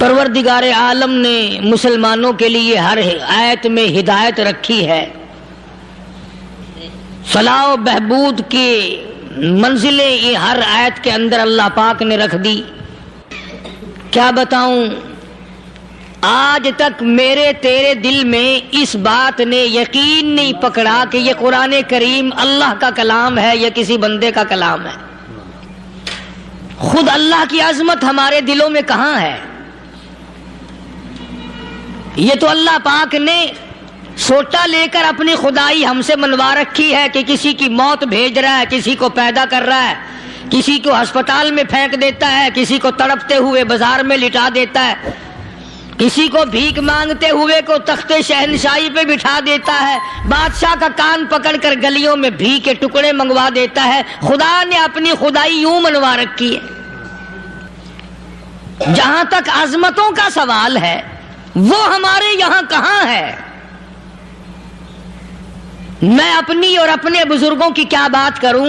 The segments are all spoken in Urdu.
پروردگار عالم نے مسلمانوں کے لیے ہر آیت میں ہدایت رکھی ہے، فلاح و بہبود کی منزلیں یہ ہر آیت کے اندر اللہ پاک نے رکھ دی۔ کیا بتاؤں، آج تک میرے تیرے دل میں اس بات نے یقین نہیں پکڑا کہ یہ قرآن کریم اللہ کا کلام ہے یا کسی بندے کا کلام ہے۔ خود اللہ کی عظمت ہمارے دلوں میں کہاں ہے؟ یہ تو اللہ پاک نے سوٹا لے کر اپنی خدائی ہم سے منوا رکھی ہے کہ کسی کی موت بھیج رہا ہے، کسی کو پیدا کر رہا ہے، کسی کو ہسپتال میں پھینک دیتا ہے، کسی کو تڑپتے ہوئے بازار میں لٹا دیتا ہے، کسی کو بھیک مانگتے ہوئے کو تخت شہنشاہی پہ بٹھا دیتا ہے، بادشاہ کا کان پکڑ کر گلیوں میں بھیک کے ٹکڑے منگوا دیتا ہے۔ خدا نے اپنی خدائی یوں منوا رکھی ہے۔ جہاں تک عظمتوں کا سوال ہے وہ ہمارے یہاں کہاں ہے؟ میں اپنی اور اپنے بزرگوں کی کیا بات کروں،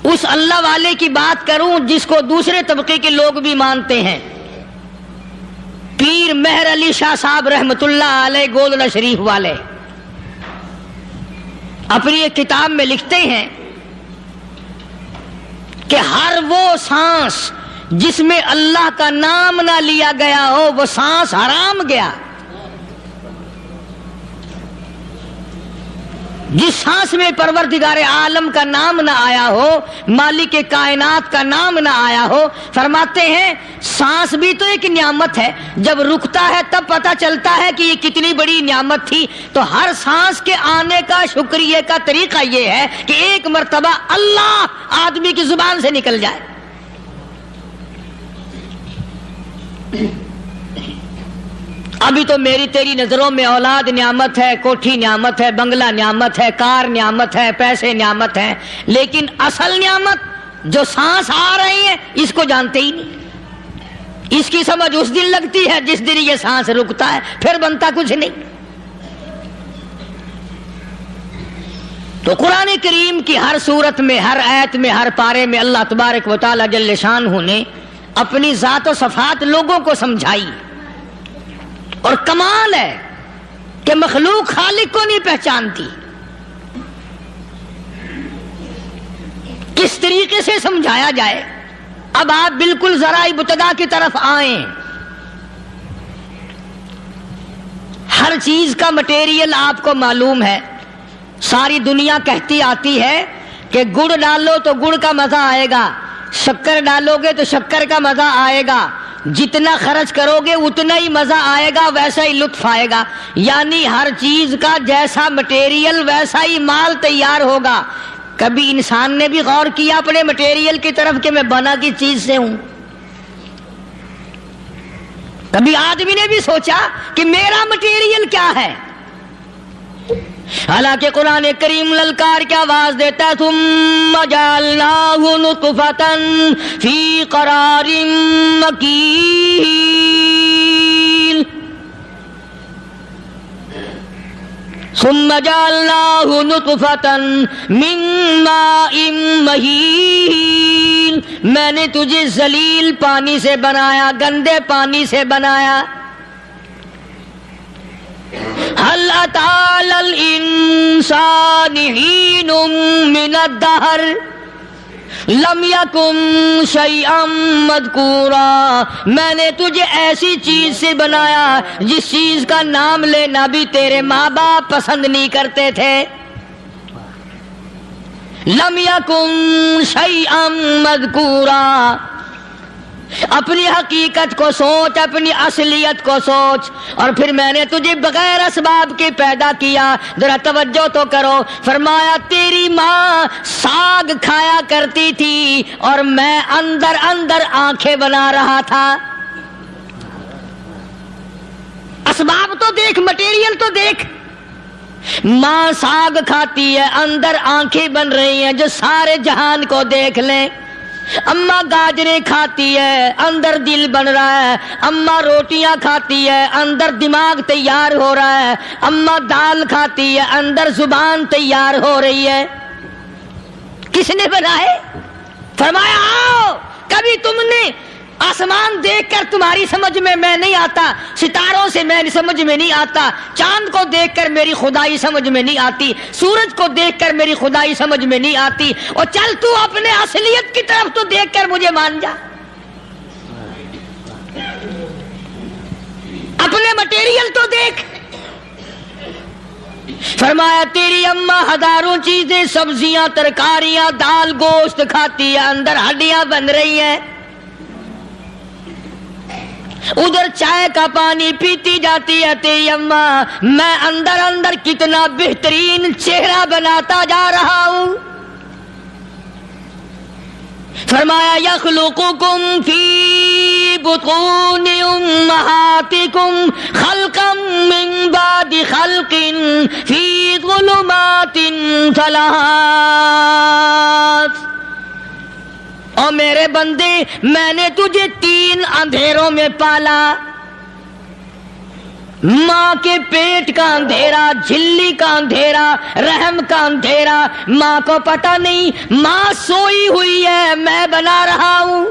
اس اللہ والے کی بات کروں جس کو دوسرے طبقے کے لوگ بھی مانتے ہیں۔ پیر مہر علی شاہ صاحب رحمت اللہ علیہ گولڈا شریف والے اپنی ایک کتاب میں لکھتے ہیں کہ ہر وہ سانس جس میں اللہ کا نام نہ لیا گیا ہو وہ سانس حرام گیا۔ جس سانس میں پروردگار عالم کا نام نہ آیا ہو، مالک کائنات کا نام نہ آیا ہو، فرماتے ہیں سانس بھی تو ایک نعمت ہے، جب رکتا ہے تب پتہ چلتا ہے کہ یہ کتنی بڑی نعمت تھی۔ تو ہر سانس کے آنے کا شکریہ کا طریقہ یہ ہے کہ ایک مرتبہ اللہ آدمی کی زبان سے نکل جائے۔ ابھی تو میری تیری نظروں میں اولاد نعمت ہے، کوٹھی نعمت ہے، بنگلہ نعمت ہے، کار نعمت ہے، پیسے نعمت ہے، لیکن اصل نعمت جو سانس آ رہی ہے اس کو جانتے ہی نہیں۔ اس کی سمجھ اس دن لگتی ہے جس دن یہ سانس رکتا ہے، پھر بنتا کچھ نہیں۔ تو قرآن کریم کی ہر صورت میں، ہر آیت میں، ہر پارے میں اللہ تبارک و تعالی جل شانہ نے اپنی ذات و صفات لوگوں کو سمجھائی۔ اور کمال ہے کہ مخلوق خالق کو نہیں پہچانتی۔ کس طریقے سے سمجھایا جائے؟ اب آپ بالکل ذرا ابتدا کی طرف آئیں۔ ہر چیز کا مٹیریل آپ کو معلوم ہے۔ ساری دنیا کہتی آتی ہے کہ گڑ ڈالو تو گڑ کا مزہ آئے گا، شکر ڈالو گے تو شکر کا مزہ آئے گا، جتنا خرچ کرو گے اتنا ہی مزہ آئے گا، ویسا ہی لطف آئے گا۔ یعنی ہر چیز کا جیسا مٹیریل ویسا ہی مال تیار ہوگا۔ کبھی انسان نے بھی غور کیا اپنے مٹیریل کی طرف کہ میں بنا کی چیز سے ہوں؟ کبھی آدمی نے بھی سوچا کہ میرا مٹیریل کیا ہے؟ حالانکہ قرآن کریم للکار کی آواز دیتا ہے ثم جعلناہ نطفۃ فی قرار مکین، ثم جعلناہ نطفۃ من ماء مہین، میں نے تجھے ذلیل پانی سے بنایا، گندے پانی سے بنایا۔ هل أتى على الإنسان حين من الدهر لم يكن شيئا مذكورا، میں نے تجھے ایسی چیز سے بنایا جس چیز کا نام لینا بھی تیرے ماں باپ پسند نہیں کرتے تھے۔ لم يكن شيئا مذكورا، اپنی حقیقت کو سوچ، اپنی اصلیت کو سوچ۔ اور پھر میں نے تجھے بغیر اسباب کے پیدا کیا۔ ذرا توجہ تو کرو، فرمایا تیری ماں ساگ کھایا کرتی تھی اور میں اندر اندر آنکھیں بنا رہا تھا۔ اسباب تو دیکھ، مٹیریل تو دیکھ۔ ماں ساگ کھاتی ہے، اندر آنکھیں بن رہی ہیں جو سارے جہان کو دیکھ لیں۔ اماں گاجریں کھاتی ہے، اندر دل بن رہا ہے۔ اماں روٹیاں کھاتی ہے، اندر دماغ تیار ہو رہا ہے۔ اماں دال کھاتی ہے، اندر زبان تیار ہو رہی ہے۔ کس نے بنائے؟ فرمایا آؤ، کبھی تم نے آسمان دیکھ کر تمہاری سمجھ میں نہیں آتا، ستاروں سے میں سمجھ میں نہیں آتا، چاند کو دیکھ کر میری خدائی سمجھ میں نہیں آتی، سورج کو دیکھ کر میری خدائی سمجھ میں نہیں آتی، اور چل تو اپنے اصلیت کی طرف تو دیکھ کر مجھے مان جا، اپنے مٹیریل تو دیکھ۔ فرمایا تیری اماں ہزاروں چیزیں، سبزیاں، ترکاریاں، دال، گوشت کھاتی ہے، اندر ہڈیاں بن رہی ہیں، ادھر چائے کا پانی پیتی جاتی ہے تیری اماں، میں اندر اندر کتنا بہترین چہرہ بناتا جا رہا ہوں۔ فرمایا یخلقکم فی بطون امہاتکم خلقا من بعد خلق فی ظلمات ثلاث، اور میرے بندے میں نے تجھے 3 اندھیروں میں پالا، ماں کے پیٹ کا اندھیرا، جھلی کا اندھیرا، رحم کا اندھیرا، ماں کو پتہ نہیں، ماں سوئی ہوئی ہے، میں بنا رہا ہوں،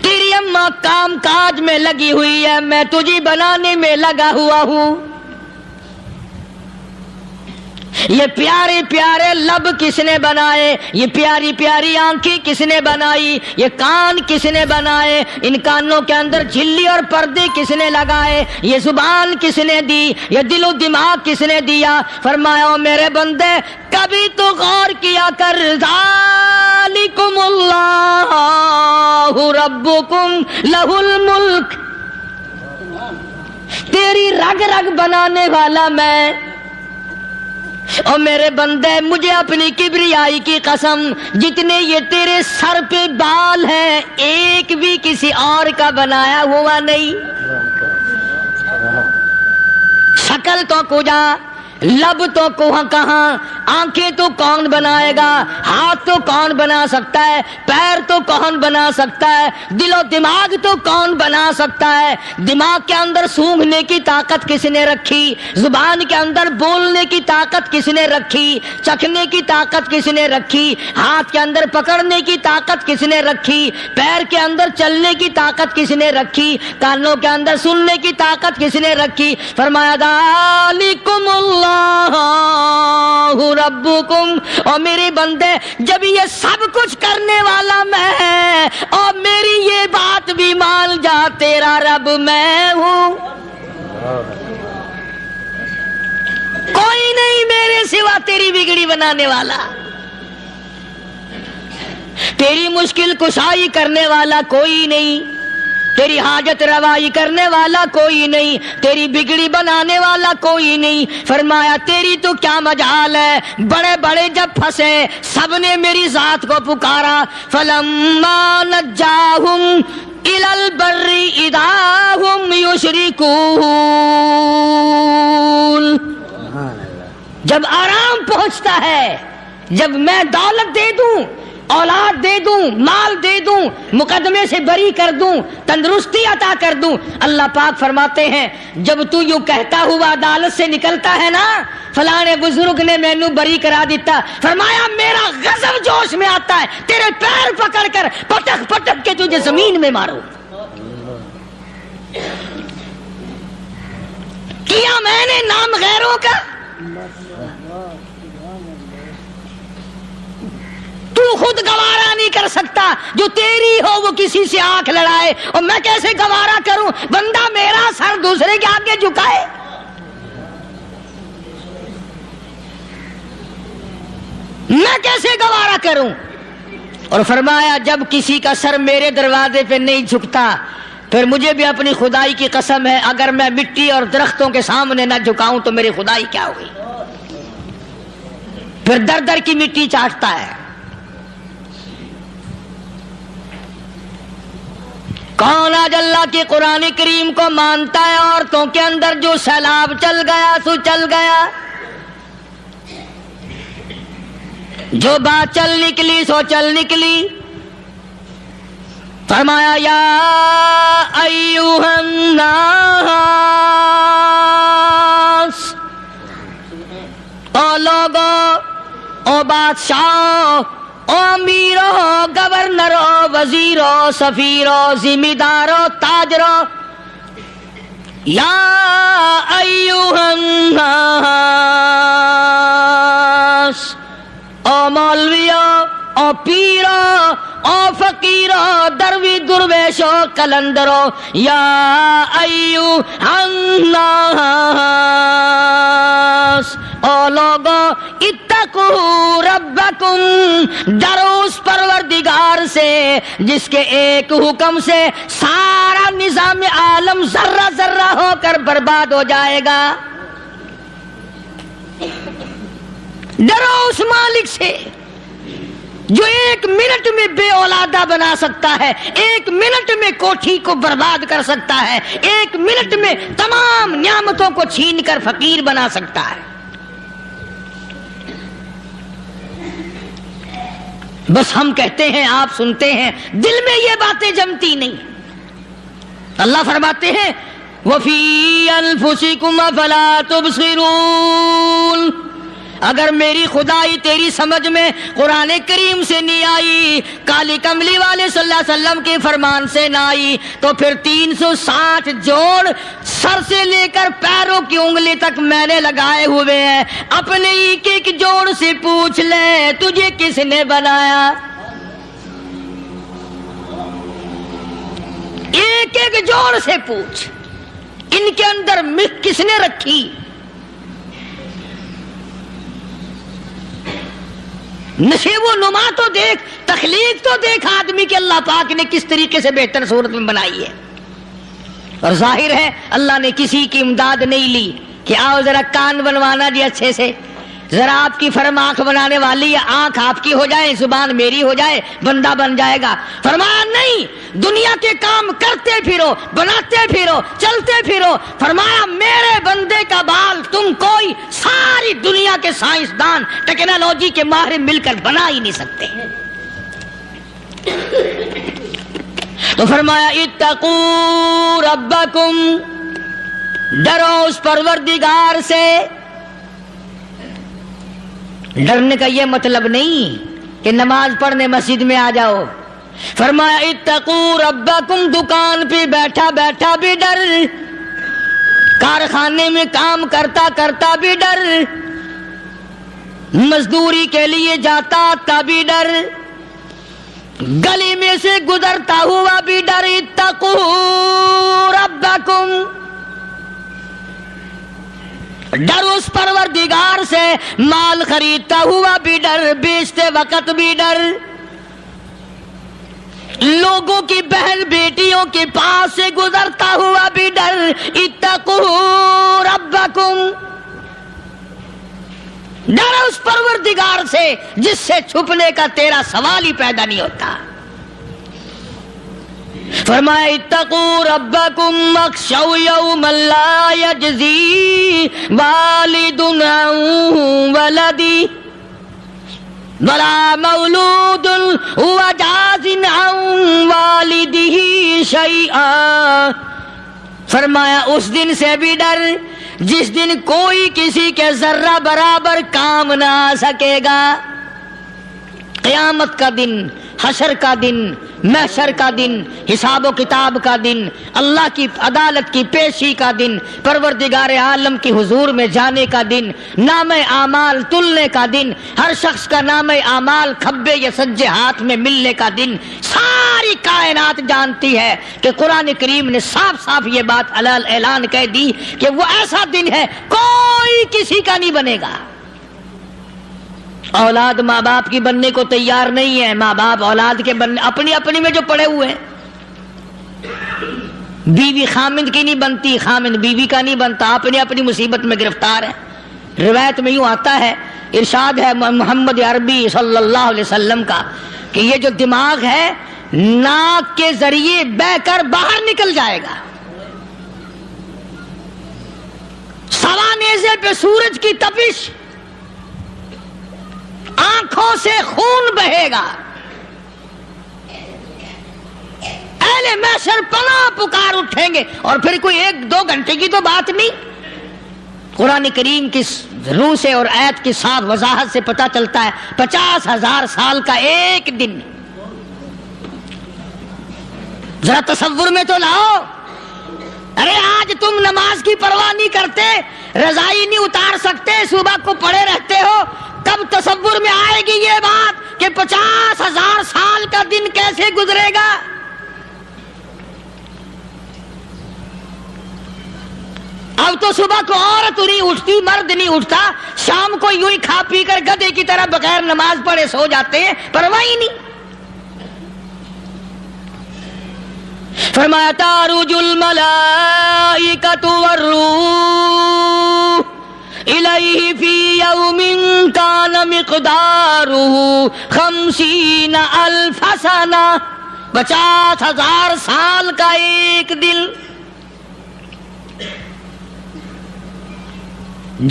تیری اماں کام کاج میں لگی ہوئی ہے، میں تجھے بنانے میں لگا ہوا ہوں۔ یہ پیارے پیارے لب کس نے بنائے، یہ پیاری پیاری آنکھیں کس نے بنائی، یہ کان کس نے بنائے، ان کانوں کے اندر جھلی اور پردے کس نے لگائے، یہ زبان کس نے دی، یہ دل و دماغ کس نے دیا؟ فرمایا میرے بندے کبھی تو غور کیا کر، ذالکم اللہ ربکم لہ الملک، تیری رگ رگ بنانے والا میں، اور میرے بندے مجھے اپنی کبریائی کی قسم، جتنے یہ تیرے سر پہ بال ہیں ایک بھی کسی اور کا بنایا ہوا نہیں، شکل تو کجا، لب تو کہاں، آنکھیں تو کون بنائے گا، ہاتھ تو کون بنا سکتا ہے، پیر تو کون بنا سکتا ہے، دل و دماغ تو کون بنا سکتا ہے، دماغ کے اندر سونگھنے کی طاقت کس نے رکھی، زبان کے اندر بولنے کی طاقت کس نے رکھی، چکھنے کی طاقت کس نے رکھی، ہاتھ کے اندر پکڑنے کی طاقت کس نے رکھی، پیر کے اندر چلنے کی طاقت کس نے رکھی، کانوں کے اندر سننے کی طاقت کس نے رکھی؟ فرمایا ذالکم اللہ ربکم، اور میرے بندے جب یہ سب کچھ کرنے والا میں اور میری یہ بات بھی مان جا، تیرا رب میں ہوں، کوئی نہیں میرے سوا تیری بگڑی بنانے والا، تیری مشکل کشائی کرنے والا کوئی نہیں، تیری حاجت روائی کرنے والا کوئی نہیں، تیری بگڑی بنانے والا کوئی نہیں۔ فرمایا تیری تو کیا مجال ہے، بڑے بڑے جب پھنسے سب نے میری ذات کو پکارا، فلما نجاہم الی البر اذا ہم یشرکون، جب آرام پہنچتا ہے، جب میں دولت دے دوں، اولاد دے دوں، مال دے دوں، مقدمے سے بری کر دوں، تندرستی عطا کر دوں، اللہ پاک فرماتے ہیں جب تو یوں کہتا ہوا عدالت سے نکلتا ہے نا، فلانے بزرگ نے مینوں بری کرا دیتا، فرمایا میرا غضب جوش میں آتا ہے، تیرے پیر پکڑ کر پٹک پٹک کے تجھے زمین میں مارو۔ کیا میں نے نام غیروں کا، تو خود گوارا نہیں کر سکتا، جو تیری ہو وہ کسی سے آنکھ لڑائے، اور میں کیسے گوارا کروں بندہ میرا سر دوسرے کے آگے جھکائے؟ میں کیسے گوارا کروں؟ اور فرمایا جب کسی کا سر میرے دروازے پہ نہیں جھکتا، پھر مجھے بھی اپنی خدائی کی قسم ہے، اگر میں مٹی اور درختوں کے سامنے نہ جھکاؤں تو میری خدائی کیا ہوئی؟ پھر در در کی مٹی چاٹتا ہے۔ کون آج اللہ کے قرآن کریم کو مانتا ہے؟ عورتوں کے اندر جو سیلاب چل گیا سو چل گیا، جو بات چل نکلی سو چل نکلی۔ فرمایا یا ایھا الناس، او لوگو، او بادشاہ، او امیرو، گورنرو، وزیرو سفیرو ذمہ دارو تاجرو یا ایھا الناس، او مولویو، او پیرو، او فقیرو، دروی درویشو، کلندرو، یا ایھا الناس، او لوگو اتقو ربکم، ڈرو اس پروردگار سے جس کے ایک حکم سے سارا نظام عالم ذرہ ذرہ ہو کر برباد ہو جائے گا۔ ڈرو اس مالک سے جو ایک منٹ میں بے اولادہ بنا سکتا ہے، ایک منٹ میں کوٹھی کو برباد کر سکتا ہے، ایک منٹ میں تمام نعمتوں کو چھین کر فقیر بنا سکتا ہے۔ بس ہم کہتے ہیں، آپ سنتے ہیں، دل میں یہ باتیں جمتی نہیں۔ اللہ فرماتے ہیں وَفِي أَنفُسِكُمْ أَفَلَا تُبْصِرُونَ، اگر میری خدائی تیری سمجھ میں قرآن کریم سے نہیں آئی، کالی کملی والے صلی اللہ علیہ وسلم کے فرمان سے نہ آئی، تو پھر 360 جوڑ سر سے لے کر پیروں کی انگلی تک میں نے لگائے ہوئے ہیں۔ اپنے ایک ایک جوڑ سے پوچھ لے تجھے کس نے بنایا، ایک ایک جوڑ سے پوچھ، ان کے اندر مکھ کس نے رکھی؟ نشیب و نما تو دیکھ، تخلیق تو دیکھ آدمی کے اللہ پاک نے کس طریقے سے بہتر صورت میں بنائی ہے۔ اور ظاہر ہے اللہ نے کسی کی امداد نہیں لی کہ آؤ ذرا کان بنوانا جی اچھے سے، ذرا آپ کی فرم آنکھ بنانے والی ہے، آنکھ آپ کی ہو جائے، زبان میری ہو جائے، بندہ بن جائے گا۔ فرمایا نہیں، دنیا کے کام کرتے پھرو، بناتے پھرو، چلتے پھرو۔ فرمایا میرے بندے کا بال تم کوئی ساری دنیا کے سائنسدان، ٹیکنالوجی کے ماہر مل کر بنا ہی نہیں سکتے۔ تو فرمایا اتقوا ربکم، ڈرو اس پروردگار سے۔ ڈرنے کا یہ مطلب نہیں کہ نماز پڑھنے مسجد میں آ جاؤ۔ فرمایا اتقوا ربکم، دکان پہ بیٹھا بیٹھا بھی ڈر، کارخانے میں کام کرتا کرتا بھی ڈر، مزدوری کے لیے جاتا تا بھی ڈر، گلی میں سے گزرتا ہوا بھی ڈر۔ اتقوا ربکم، ڈر اس پروردگار سے، مال خریدتا ہوا بھی ڈر، بیچتے وقت بھی ڈر، لوگوں کی بہن بیٹیوں کے پاس سے گزرتا ہوا بھی ڈر۔ اتقوا ربکم، ڈر اس پروردگار سے جس سے چھپنے کا تیرا سوال ہی پیدا نہیں ہوتا۔ فرمایا اتقوا ربکم واخشوا یوما لا یجزی والد عن ولدی ولا مولود هو جاز عن والدہ شیئا۔ فرمایا اس دن سے بھی ڈر جس دن کوئی کسی کے ذرہ برابر کام نہ آ سکے گا۔ قیامت کا دن، حشر کا دن، محشر کا دن، حساب و کتاب کا دن، اللہ کی عدالت کی پیشی کا دن، پروردگار عالم کی حضور میں جانے کا دن، نام اعمال تلنے کا دن، ہر شخص کا نام اعمال کھبے یا سجے ہاتھ میں ملنے کا دن۔ ساری کائنات جانتی ہے کہ قرآن کریم نے صاف صاف یہ بات اعلان کہہ دی کہ وہ ایسا دن ہے کوئی کسی کا نہیں بنے گا۔ اولاد ماں باپ کی بننے کو تیار نہیں ہے، ماں باپ اولاد کے بننے اپنی اپنی میں جو پڑے ہوئے ہیں۔ بیوی خامند کی نہیں بنتی، خامند بیوی کا نہیں بنتا، اپنی اپنی مصیبت میں گرفتار ہے۔ روایت میں یوں آتا ہے، ارشاد ہے محمد عربی صلی اللہ علیہ وسلم کا کہ یہ جو دماغ ہے ناک کے ذریعے بہہ کر باہر نکل جائے گا، سوا نیزے پہ سورج کی تپش، آنکھوں سے خون بہے گا، اہل محشر پناہ پکار اٹھیں گے۔ اور پھر کوئی 1-2 گھنٹے کی تو بات نہیں، قرآن کریم کی روح سے اور آیت کی صاف وضاحت سے پتہ چلتا ہے 50,000 سال کا ایک دن۔ ذرا تصور میں تو لاؤ. ارے آج تم نماز کی پرواہ نہیں کرتے, رضائی نہیں اتار سکتے, صبح کو پڑے رہتے ہو, کب تصور میں آئے گی یہ بات کہ 50,000 سال کا دن کیسے گزرے گا؟ اب تو صبح کو عورت نہیں اٹھتی, مرد نہیں اٹھتا, شام کو یوں ہی کھا پی کر گدھے کی طرح بغیر نماز پڑھے سو جاتے ہیں, پرواہ ہی نہیں. فرمایا تعرج الملائکۃ والروح الیہ فی یوم کان مقدارہ 50,000 سنہ, 50,000 سال کا ایک دن.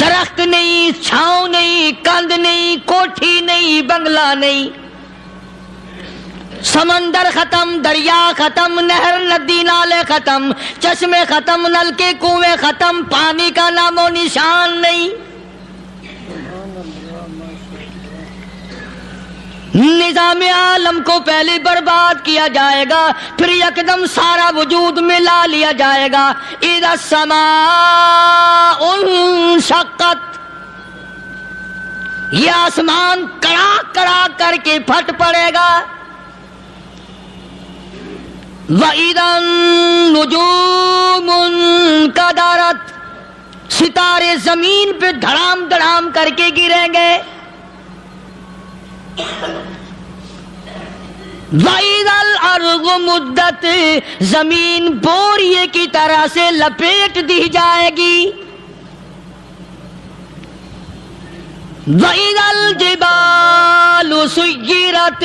درخت نہیں, چھاؤں نہیں, کند نہیں, کوٹھی نہیں, بنگلہ نہیں, سمندر ختم, دریا ختم, نہر ندی نالے ختم, چشمے ختم, نلکے کنویں ختم, پانی کا نام و نشان نہیں. نظام عالم کو پہلے برباد کیا جائے گا, پھر یکدم سارا وجود ملا لیا جائے گا. اذا السماء انشقت, یہ آسمان کڑاک کڑاک کر کے پھٹ پڑے گا. وَإِذَا النُّجُومُ انْكَدَرَتْ, ستارے زمین پہ دھڑام دھڑام کر کے گریں گے. وَإِذَا الْأَرْضُ مُدَّتْ, زمین بوریے کی طرح سے لپیٹ دی جائے گی. وَإِذَا الْجِبَالُ سُيِّرَتْ,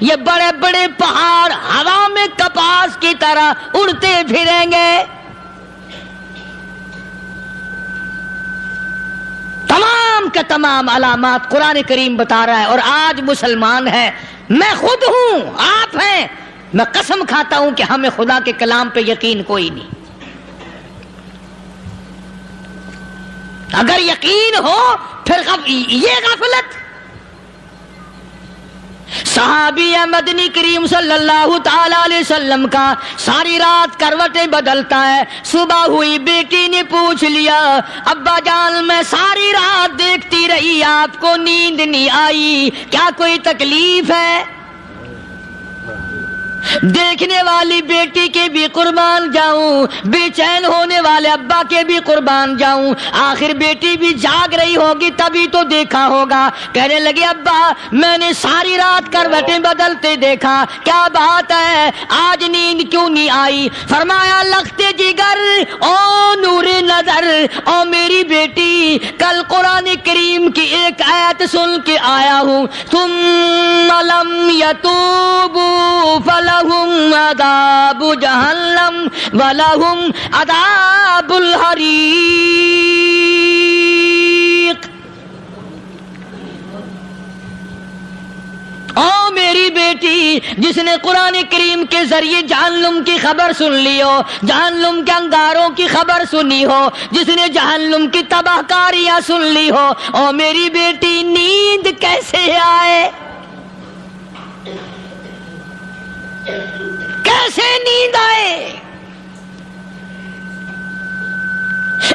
یہ بڑے بڑے پہاڑ ہوا میں کپاس کی طرح اڑتے پھریں گے. تمام کے تمام علامات قرآن کریم بتا رہا ہے. اور آج مسلمان ہے, میں خود ہوں, آپ ہیں, میں قسم کھاتا ہوں کہ ہمیں خدا کے کلام پہ یقین کوئی نہیں. اگر یقین ہو پھر یہ غفلت. صحابی مدنی کریم صلی اللہ تعالی علیہ وسلم کا ساری رات کروٹیں بدلتا ہے. صبح ہوئی, بیٹی نے پوچھ لیا, ابا جان میں ساری رات دیکھتی رہی, آپ کو نیند نہیں آئی, کیا کوئی تکلیف ہے؟ دیکھنے والی بیٹی کے بھی قربان جاؤں, بے چین ہونے والے ابا کے بھی قربان جاؤں. آخر بیٹی بھی جاگ رہی ہوگی تبھی تو دیکھا ہوگا. کہنے لگے ابا میں نے ساری رات کروٹیں بدلتے دیکھا, کیا بات ہے, آج نیند کیوں نہیں آئی؟ فرمایا لختے جگر او نور نظر, او میری بیٹی کل قرآن کریم کی ایک آیت سن کے آیا ہوں, ثم لم یتوبوا فلہم عذاب جہنم ولہم عذاب الحریق. او میری بیٹی جس نے قرآن کریم کے ذریعے جہنم کی خبر سن لی ہو, جہنم کے انگاروں کی خبر سنی ہو, جس نے جہنم کی تباہ کاریاں سن لی ہو, او میری بیٹی نیند کیسے آئے؟ کیسے نیند آئے؟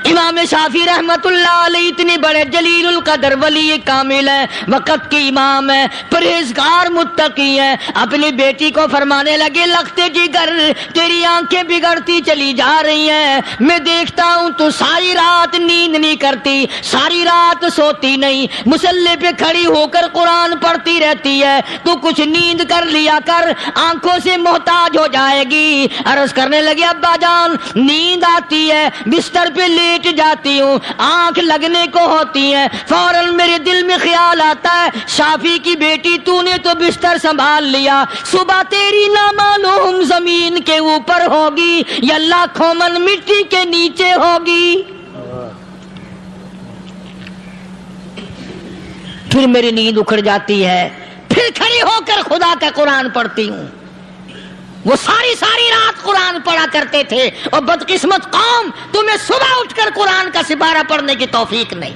امام شافعی رحمت اللہ علیہ اتنے بڑے جلیل القدر ولی کامل ہے, وقت کے امام ہے, پرہیزگار متقی ہے. اپنی بیٹی کو فرمانے لگے لختے جگر تیری آنکھیں بگڑتی چلی جا رہی ہیں, میں دیکھتا ہوں تو ساری رات نیند نہیں کرتی, ساری رات سوتی نہیں, مصلی پہ کھڑی ہو کر قرآن پڑھتی رہتی ہے, تو کچھ نیند کر لیا کر, آنکھوں سے محتاج ہو جائے گی. عرض کرنے لگے ابا جان نیند آتی ہے, بستر پہ لیٹ جاتی ہوں, آنکھ لگنے کو ہوتی ہے, فوراً میرے دل میں خیال آتا ہے شافی کی بیٹی تو نے تو بستر سنبھال لیا, صبح تیری نامعلوم زمین کے اوپر ہوگی یا لاکھوں من مٹی کے نیچے ہوگی. پھر میری نیند اکھڑ جاتی ہے, پھر کھڑی ہو کر خدا کا قرآن پڑھتی ہوں. وہ ساری رات قرآن پڑھا کرتے تھے, اور بدقسمت قوم تمہیں صبح اٹھ کر قرآن کا سپارہ پڑھنے کی توفیق نہیں.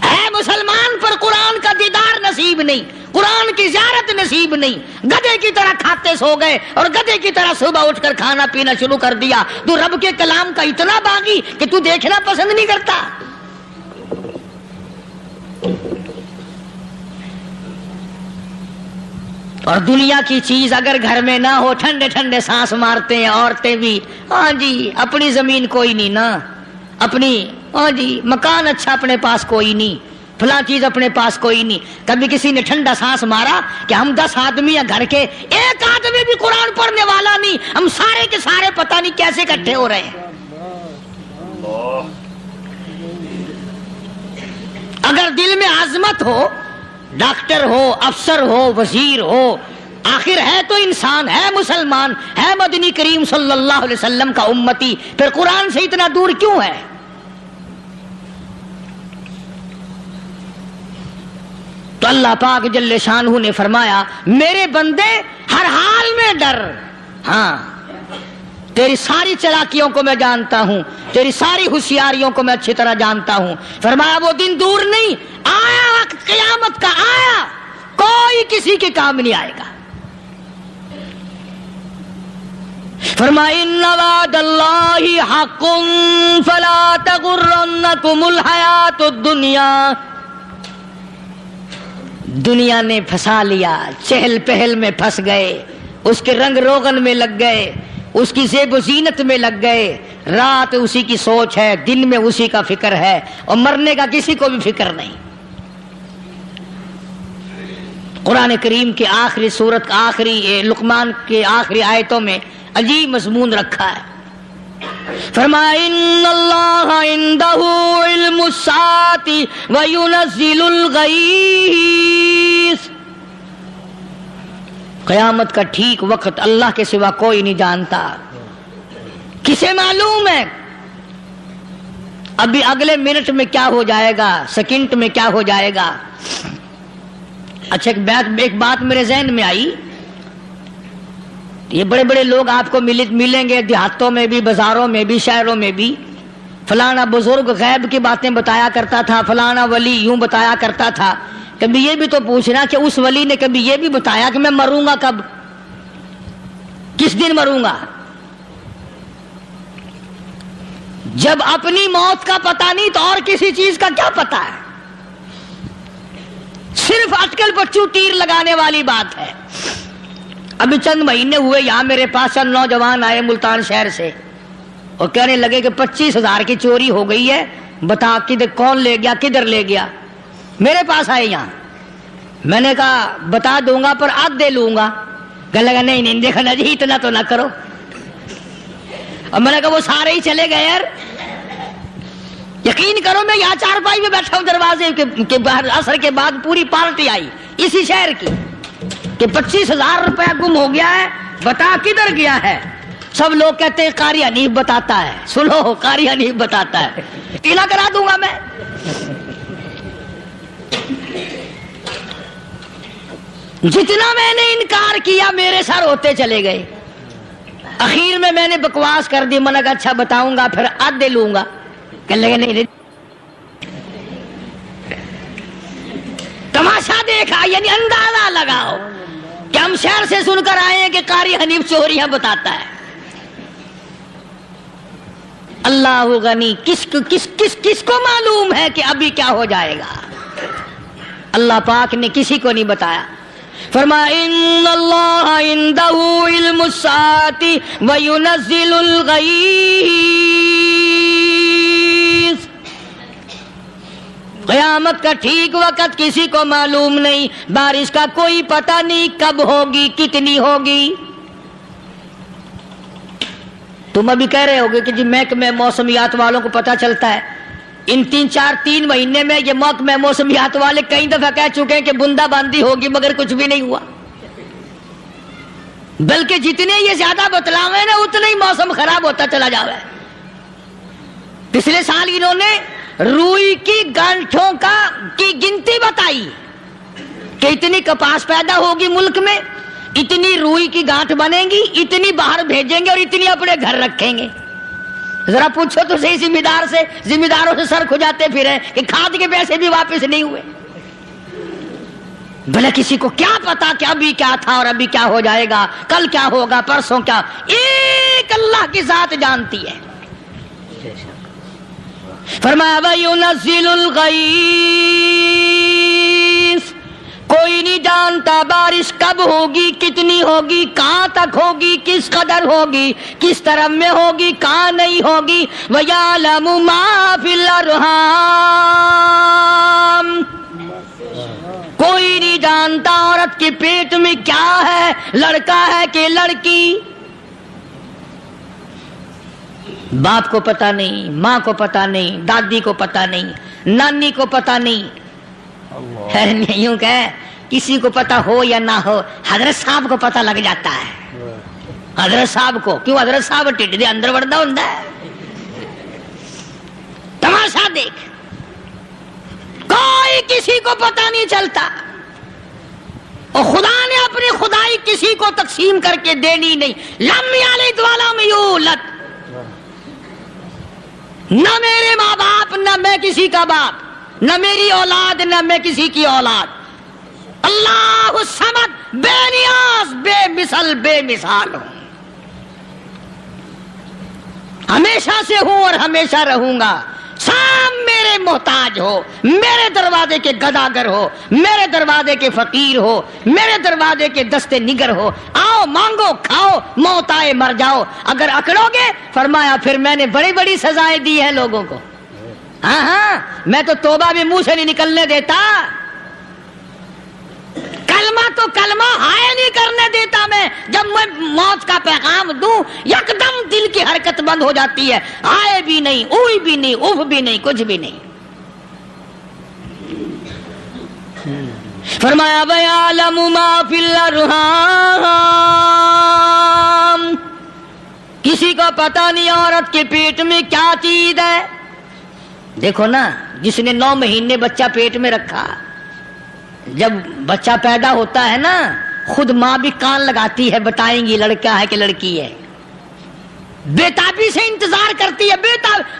اے مسلمان پر قرآن کا دیدار نصیب نہیں, قرآن کی زیارت نصیب نہیں، گدھے کی طرح کھاتے سو گئے اور گدھے کی طرح صبح اٹھ کر کھانا پینا شروع کر دیا. تو رب کے کلام کا اتنا باغی کہ تو دیکھنا پسند نہیں کرتا. اور دنیا کی چیز اگر گھر میں نہ ہو، ٹھنڈے ٹھنڈے سانس مارتے ہیں عورتیں بھی. ہاں جی اپنی زمین کوئی نہیں نا، اپنی ہاں جی مکان اچھا اپنے پاس کوئی نہیں، فلاں چیز اپنے پاس کوئی نہیں. کبھی کسی نے ٹھنڈا سانس مارا کہ ہم 10 آدمی ہیں گھر کے، ایک آدمی بھی قرآن پڑھنے والا نہیں، ہم سارے کے سارے پتہ نہیں کیسے اکٹھے ہو رہے ہیں. اگر دل میں عظمت ہو، ڈاکٹر ہو، افسر ہو، وزیر ہو، آخر ہے تو انسان، ہے مسلمان، ہے مدنی کریم صلی اللہ علیہ وسلم کا امتی، پھر قرآن سے اتنا دور کیوں ہے؟ تو اللہ پاک جل شانہ نے فرمایا میرے بندے ہر حال میں ڈر. ہاں تیری ساری چلاکیوں کو میں جانتا ہوں، تیری ساری ہوشیاریوں کو میں اچھی طرح جانتا ہوں. فرمایا وہ دن دور نہیں، آیا وقت قیامت کا، آیا، کوئی کسی کے کام نہیں آئے گا. فرمایا ان وعد اللہ حق فلا تغرنکم الحیات الدنیا. دنیا نے پھنسا لیا، چہل پہل میں پھنس گئے، اس کے رنگ روغن میں لگ گئے، اس کی زیب و زینت میں لگ گئے. رات اسی کی سوچ ہے، دن میں اسی کا فکر ہے، اور مرنے کا کسی کو بھی فکر نہیں. قرآن کریم کے آخری سورت کا آخری لقمان کے آخری آیتوں میں عجیب مضمون رکھا ہے. فرمایا ان اللہ عندہ علم الساعۃ وینزل الغیث. قیامت کا ٹھیک وقت اللہ کے سوا کوئی نہیں جانتا. کسے معلوم ہے ابھی اگلے منٹ میں کیا ہو جائے گا، سیکنڈ میں کیا ہو جائے گا. اچھا ایک بات میرے ذہن میں آئی، یہ بڑے بڑے لوگ آپ کو ملیں گے دیہاتوں میں بھی، بازاروں میں بھی، شہروں میں بھی. فلانا بزرگ غیب کی باتیں بتایا کرتا تھا، فلانا ولی یوں بتایا کرتا تھا. کبھی یہ بھی تو پوچھنا کہ اس ولی نے کبھی یہ بھی بتایا کہ میں مروں گا کب، کس دن مروں گا؟ جب اپنی موت کا پتہ نہیں تو اور کسی چیز کا کیا پتہ ہے؟ صرف اٹکل پچو تیر لگانے والی بات ہے. ابھی چند مہینے ہوئے یہاں میرے پاس چند نوجوان آئے ملتان شہر سے اور کہنے لگے کہ 25,000 کی چوری ہو گئی ہے، بتا کدھر کون لے گیا، کدھر لے گیا. میرے پاس آئے یہاں، میں نے کہا بتا دوں گا پر آدھے لوں گا. کہنے لگا نہیں دیکھا نا جی اتنا تو نہ کرو. اور میں نے کہا وہ سارے ہی چلے گئے یار. یقین کرو میں یہاں چارپائی میں بیٹھا ہوں دروازے کے باہر، عصر کے بعد پوری پارٹی آئی اسی شہر کی کہ 25,000 روپیہ گم ہو گیا ہے، بتا کدھر گیا ہے. سب لوگ کہتے ہیں قاری حنیف بتاتا ہے. سنو قاری حنیف بتاتا ہے، قلعہ کرا دوں گا میں. جتنا میں نے انکار کیا میرے سر ہوتے چلے گئے. اخیر میں نے بکواس کر دی، میں نے کہا اچھا بتاؤں گا پھر آدھے لوں گا. کہنے لگے نہیں. تماشا دیکھا یعنی اندازہ لگاؤ کہ ہم شہر سے سن کر آئے ہیں کہ قاری حنیف چوریاں بتاتا ہے. اللہ غنی، کس کو معلوم ہے کہ ابھی کیا ہو جائے گا؟ اللہ پاک نے کسی کو نہیں بتایا. فرمایا ان اللہ عندہ علم الساعۃ وینزل الغیث. قیامت کا ٹھیک وقت کسی کو معلوم نہیں، بارش کا کوئی پتہ نہیں کب ہوگی، کتنی ہوگی. تم ابھی کہہ رہے ہوگے کہ جی محکمہ موسمیات والوں کو پتہ چلتا ہے. ان 3 مہینے میں یہ محکمہ موسمیات والے کئی دفعہ کہہ چکے ہیں کہ بندہ باندی ہوگی، مگر کچھ بھی نہیں ہوا. بلکہ جتنے یہ زیادہ بتلاوے نا اتنا ہی موسم خراب ہوتا چلا جاوے. پچھلے سال انہوں نے روئی کی گانٹھوں کی گنتی بتائی کہ اتنی کپاس پیدا ہوگی ملک میں، اتنی روئی کی گانٹھ بنے گی، اتنی باہر بھیجیں گے اور اتنی اپنے گھر رکھیں گے. ذرا پوچھو تو صحیح ذمہ داروں سے سر کھجاتے پھرے کہ کھاد کے پیسے بھی واپس نہیں ہوئے. بھلے کسی کو کیا پتا کہ ابھی کیا تھا اور ابھی کیا ہو جائے گا، کل کیا ہوگا، پرسوں کیا، ایک اللہ کی ذات جانتی ہے۔ فرمایا وَيُنَزِّلُ الْغَيْثَ، کوئی نہیں جانتا بارش کب ہوگی، کتنی ہوگی، کہاں تک ہوگی، کس قدر ہوگی، کس طرف میں ہوگی، کہاں نہیں ہوگی۔ وَيَعْلَمُ مَا فِي الْأَرْحَامِ، کوئی نہیں جانتا عورت کے پیٹ میں کیا ہے، لڑکا ہے کہ لڑکی۔ باپ کو پتہ نہیں، ماں کو پتہ نہیں، دادی کو پتہ نہیں، نانی کو پتہ نہیں، یوں کہ کسی کو پتہ ہو یا نہ ہو، حضرت صاحب کو پتہ لگ جاتا ہے۔ حضرت صاحب کو کیوں؟ حضرت صاحب ٹھڈ دے اندر وڑدا ہوندا ہے۔ تماشا دیکھ، کوئی کسی کو پتہ نہیں چلتا، اور خدا نے اپنی خدائی کسی کو تقسیم کر کے دینی نہیں۔ لم یلد ولم یولد، نہ میرے ماں باپ، نہ میں کسی کا باپ، نہ میری اولاد، نہ میں کسی کی اولاد۔ اللہ الصمد، بے نیاز، بے مثل، بے مثال ہوں، ہمیشہ سے ہوں اور ہمیشہ رہوں گا۔ سام میرے محتاج ہو، میرے دروازے کے گداگر ہو، میرے دروازے کے فقیر ہو، میرے دروازے کے دستے نگر ہو، آؤ مانگو کھاؤ، موت آئے مر جاؤ۔ اگر اکڑو گے، فرمایا پھر میں نے بڑی بڑی سزائیں دی ہیں لوگوں کو۔ ہاں ہاں، میں تو توبہ بھی منہ سے نہیں نکلنے دیتا، کلمہ تو کلمہ ہائے نہیں کرنے دیتا میں۔ جب میں موت کا پیغام دوں، یکدم دل کی حرکت بند ہو جاتی ہے، ہائے بھی نہیں، اوئی بھی نہیں، اف بھی نہیں، کچھ بھی نہیں۔ فرمایا وَيَعْلَمُ مَا فِي الْأَرْحَامِ، کسی کو پتہ نہیں عورت کے پیٹ میں کیا چیز ہے۔ دیکھو نا، جس نے 9 مہینے بچہ پیٹ میں رکھا، جب بچہ پیدا ہوتا ہے نا، خود ماں بھی کان لگاتی ہے، بتائیں گی لڑکا ہے کہ لڑکی ہے۔ بےتابی سے انتظار کرتی ہے،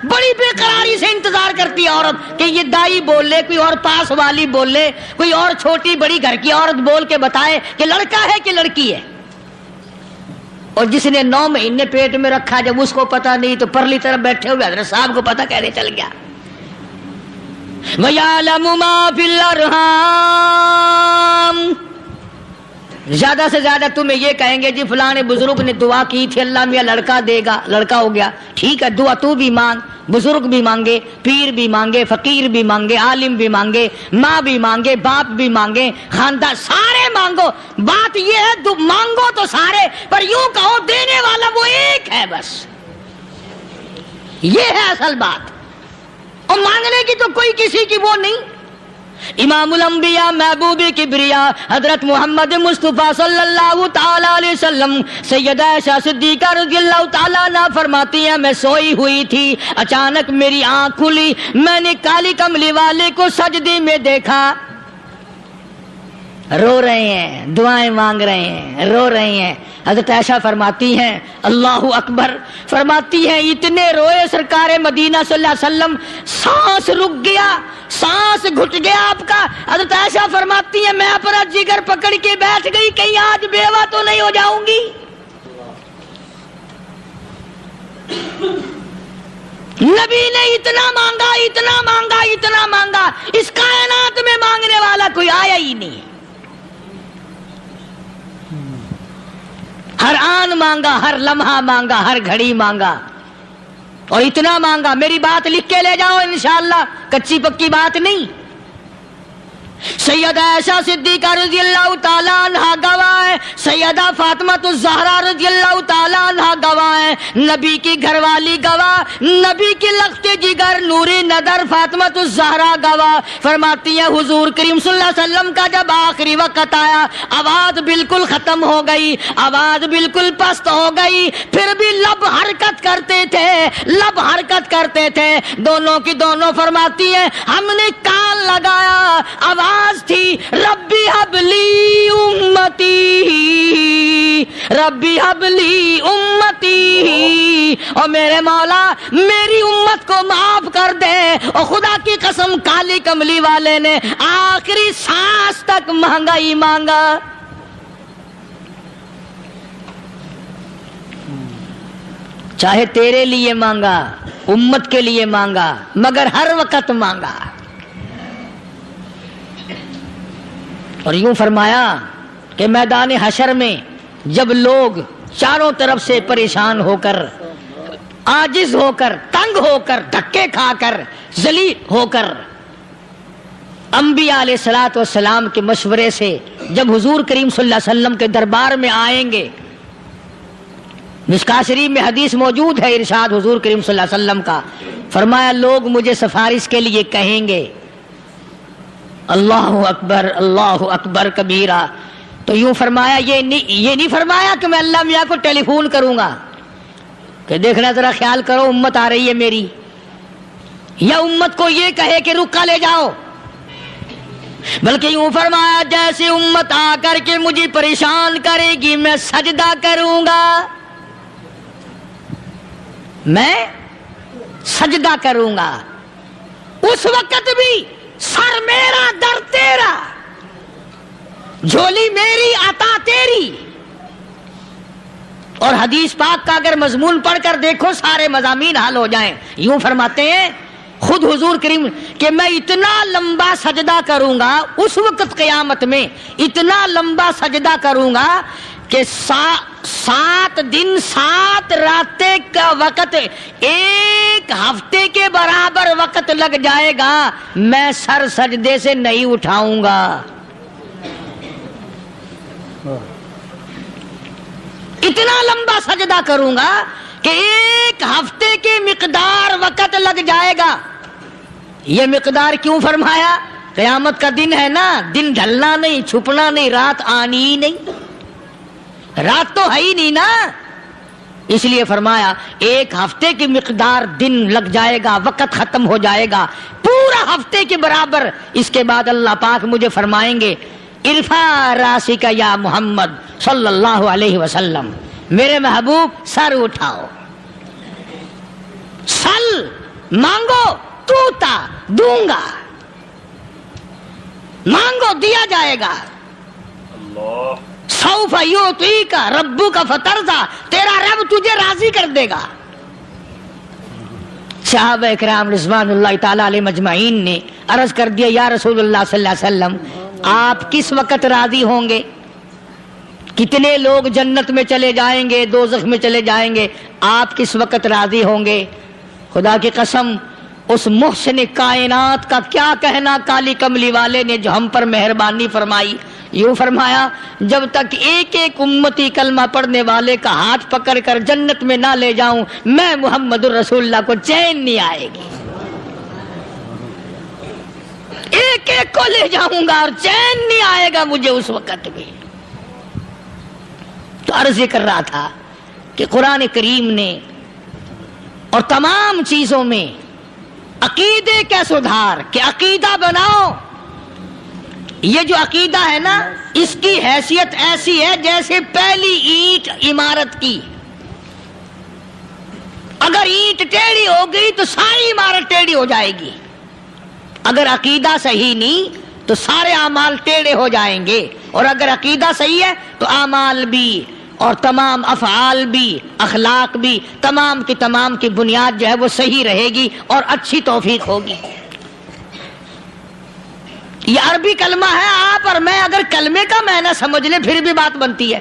بڑی بے قراری سے انتظار کرتی ہے عورت کہ یہ دائی بول لے، کوئی اور پاس والی بول لے، کوئی اور چھوٹی بڑی گھر کی عورت بول کے بتائے کہ لڑکا ہے کہ لڑکی ہے۔ اور جس نے 9 مہینے پیٹ میں رکھا، جب اس کو پتا نہیں تو پرلی طرف بیٹھے ہوئے حضرت صاحب کو پتا کیسے چل گیا۔ وَيَعْلَمُ مَا فِي الْأَرْحَامِ، زیادہ سے زیادہ تمہیں یہ کہیں گے جی فلاں بزرگ نے دعا کی تھی، اللہ میاں لڑکا دے گا، لڑکا ہو گیا، ٹھیک ہے، دعا تو بھی مانگ، بزرگ بھی مانگے، پیر بھی مانگے، فقیر بھی مانگے، عالم بھی مانگے، ماں بھی مانگے، باپ بھی مانگے، خاندان سارے مانگو۔ بات یہ ہے مانگو تو سارے، پر یوں کہو دینے والا وہ ایک ہے بس، یہ ہے اصل بات، اور مانگنے کی تو کوئی کسی کی وہ نہیں۔ امام الانبیاء محبوب کبریا حضرت محمد مصطفیٰ صلی اللہ تعالی علیہ وسلم سیدہ عائشہ صدیقہ رضی اللہ تعالیٰ عنہا فرماتی ہیں میں سوئی ہوئی تھی، اچانک میری آنکھ کھلی، میں نے کالی کملی والے کو سجدے میں دیکھا، رو رہے ہیں، دعائیں مانگ رہے ہیں، رو رہے ہیں۔ حضرت عائشہ فرماتی ہیں اللہ اکبر، فرماتی ہیں اتنے روئے سرکار مدینہ صلی اللہ علیہ وسلم، سانس رک گیا، سانس گھٹ گیا آپ کا۔ حضرت عائشہ فرماتی ہیں میں اپنا جگر پکڑ کے بیٹھ گئی، کہیں آج بیوہ تو نہیں ہو جاؤں گی۔ نبی نے اتنا مانگا، اتنا مانگا، اتنا مانگا، اس کائنات میں مانگنے والا کوئی آیا ہی نہیں۔ ہر آن مانگا، ہر لمحہ مانگا، ہر گھڑی مانگا، اور اتنا مانگا۔ میری بات لکھ کے لے جاؤ انشاءاللہ، کچی پکی بات نہیں۔ سیدہ عائشہ صدیقہ رضی اللہ تعالیٰ عنہا گواہ ہے، سیدہ فاطمہ الزہرا رضی اللہ تعالیٰ عنہا گواہ ہے، نبی کی گھر والی گواہ، نبی کی لخت جگر نوری نظر فاطمہ الزہرا گواہ، فرماتی ہے حضور کریم صلی اللہ علیہ وسلم کا جب آخری وقت آیا، آواز بالکل ختم ہو گئی، آواز بالکل پست ہو گئی، پھر بھی لب حرکت کرتے تھے، لب حرکت کرتے تھے، دونوں کی دونوں فرماتی ہیں ہم نے کان لگایا، آواز تھی ربی حب لی امتی، ربی حبلی امتی، اور میرے مولا میری امت کو معاف کر دے۔ اور خدا کی قسم کالی کملی والے نے آخری سانس تک مانگا ہی مانگا۔ چاہے تیرے لیے مانگا، امت کے لیے مانگا، مگر ہر وقت مانگا۔ اور یوں فرمایا کہ میدان حشر میں جب لوگ چاروں طرف سے پریشان ہو کر، عاجز ہو کر، تنگ ہو کر، دھکے کھا کر، ذلیل ہو کر انبیاء علیہ الصلوۃ والسلام کے مشورے سے جب حضور کریم صلی اللہ علیہ وسلم کے دربار میں آئیں گے، مشکاۃ شریف میں حدیث موجود ہے، ارشاد حضور کریم صلی اللہ علیہ وسلم کا، فرمایا لوگ مجھے سفارش کے لیے کہیں گے اللہ اکبر کبیرہ، تو یوں فرمایا یہ نہیں فرمایا کہ میں اللہ میاں کو ٹیلی فون کروں گا کہ دیکھنا ذرا خیال کرو امت آ رہی ہے میری، یا امت کو یہ کہے کہ رکا لے جاؤ، بلکہ یوں فرمایا جیسے امت آ کر کے مجھے پریشان کرے گی میں سجدہ کروں گا، میں سجدہ کروں گا، اس وقت بھی سر میرا در تیرا، جھولی میری عطا تیری۔ اور حدیث پاک کا اگر مضمون پڑھ کر دیکھو سارے مضامین حل ہو جائیں۔ یوں فرماتے ہیں خود حضور کریم کہ میں اتنا لمبا سجدہ کروں گا اس وقت قیامت میں، اتنا لمبا سجدہ کروں گا کہ 7 دن 7 راتیں کا وقت 1 ہفتے کے برابر وقت لگ جائے گا، میں سر سجدے سے نہیں اٹھاؤں گا۔ اتنا لمبا سجدہ کروں گا کہ 1 ہفتے کے مقدار وقت لگ جائے گا۔ یہ مقدار کیوں فرمایا؟ قیامت کا دن ہے نا، دن ڈھلنا نہیں، چھپنا نہیں، رات آنی ہی نہیں، رات تو ہے ہی نہیں نا، اس لیے فرمایا 1 ہفتے کی مقدار دن لگ جائے گا، وقت ختم ہو جائے گا پورا ہفتے کے برابر۔ اس کے بعد اللہ پاک مجھے فرمائیں گے ارفع راسک یا محمد صلی اللہ علیہ وسلم، میرے محبوب سر اٹھاؤ، سل مانگو توتا دوں گا، مانگو دیا جائے گا، سوف یعطیک ربک فترضی، تیرا رب تجھے راضی کر دے گا۔ صحابہ اکرام رضوان اللہ تعالی علیہ مجمعین نے عرض کر دیا یا رسول اللہ صلی اللہ علیہ وسلم آپ کس وقت راضی ہوں گے؟ کتنے لوگ جنت میں چلے جائیں گے، دوزخ میں چلے جائیں گے، آپ کس وقت راضی ہوں گے؟ خدا کی قسم اس محسن کائنات کا کیا کہنا کالی کملی والے نے جو ہم پر مہربانی فرمائی۔ یوں فرمایا جب تک ایک امتی کلمہ پڑھنے والے کا ہاتھ پکڑ کر جنت میں نہ لے جاؤں میں محمد الرسول اللہ کو چین نہیں آئے گی، ایک کو لے جاؤں گا اور چین نہیں آئے گا مجھے اس وقت بھی۔ تو عرض یہ کر رہا تھا کہ قرآن کریم نے اور تمام چیزوں میں عقیدے کا سدھار کہ عقیدہ بناؤ، یہ جو عقیدہ ہے نا اس کی حیثیت ایسی ہے جیسے پہلی اینٹ عمارت کی، اگر اینٹ ٹیڑھی ہو گئی تو ساری عمارت ٹیڑھی ہو جائے گی، اگر عقیدہ صحیح نہیں تو سارے اعمال ٹیڑھے ہو جائیں گے، اور اگر عقیدہ صحیح ہے تو اعمال بھی اور تمام افعال بھی اخلاق بھی تمام کی بنیاد جو ہے وہ صحیح رہے گی اور اچھی توفیق ہوگی۔ یہ عربی کلمہ ہے، آپ اور میں اگر کلمے کا معنی سمجھ لیں پھر بھی بات بنتی ہے،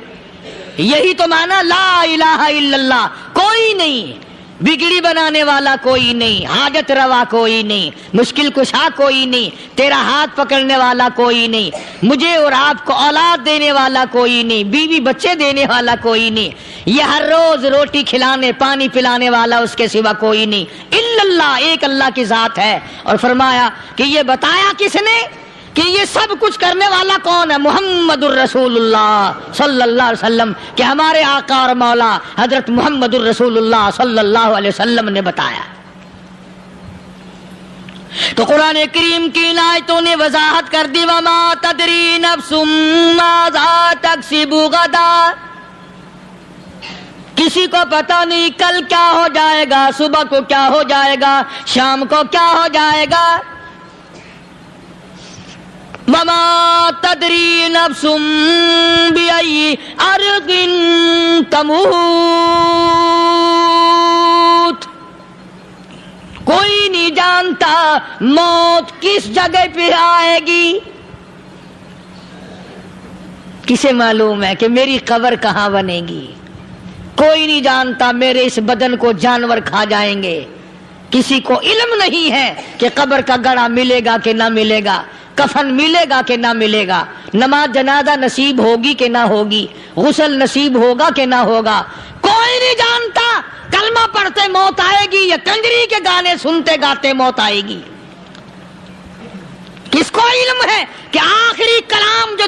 یہی تو معنی لا الہ الا اللہ، کوئی نہیں بگڑی بنانے والا، کوئی نہیں حاجت روا، کوئی نہیں مشکل کشا، کوئی نہیں تیرا ہاتھ پکڑنے والا، کوئی نہیں مجھے اور آپ کو اولاد دینے والا، کوئی نہیں بیوی بچے دینے والا، کوئی نہیں یہ ہر روز روٹی کھلانے پانی پلانے والا اس کے سوا کوئی نہیں الا اللہ، ایک اللہ کی ذات ہے۔ اور فرمایا کہ یہ بتایا کس نے کہ یہ سب کچھ کرنے والا کون ہے؟ محمد الرسول اللہ صلی اللہ علیہ وسلم، کہ ہمارے آقا اور مولا حضرت محمد الرسول اللہ صلی اللہ علیہ وسلم نے بتایا۔ تو قرآن کریم کی آیتوں نے وضاحت کر دی وما تدری نفس ماذا تکسب غدا، کسی کو پتا نہیں کل کیا ہو جائے گا، صبح کو کیا ہو جائے گا، شام کو کیا ہو جائے گا. وما تدری نفس بأي أرض تموت. کوئی نہیں جانتا موت کس جگہ پہ آئے گی. کسے معلوم ہے کہ میری قبر کہاں بنے گی؟ کوئی نہیں جانتا میرے اس بدن کو جانور کھا جائیں گے. کسی کو علم نہیں ہے کہ قبر کا گڑھا ملے گا کہ نہ ملے گا، کفن ملے گا کہ نہ ملے گا، نماز جنازہ نصیب ہوگی کہ نہ ہوگی، غسل نصیب ہوگا کہ نہ ہوگا. کوئی نہیں جانتا کلمہ پڑھتے موت آئے گی یا کنجری کے گانے سنتے گاتے موت آئے گی. کس کو علم ہے کہ آخری کلام جو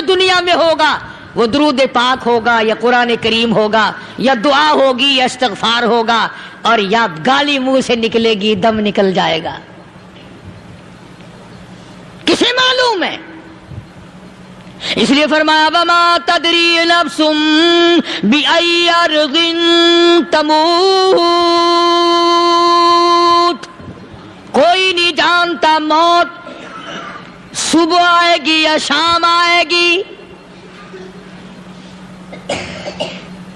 دنیا میں ہوگا وہ درود پاک ہوگا یا قرآن کریم ہوگا یا دعا ہوگی یا استغفار ہوگا، اور یا گالی منہ سے نکلے گی، دم نکل جائے گا. کسے معلوم ہے؟ اس لیے فرمایا وما تدری نفس بأي أرض تموت. کوئی نہیں جانتا موت صبح آئے گی یا شام آئے گی.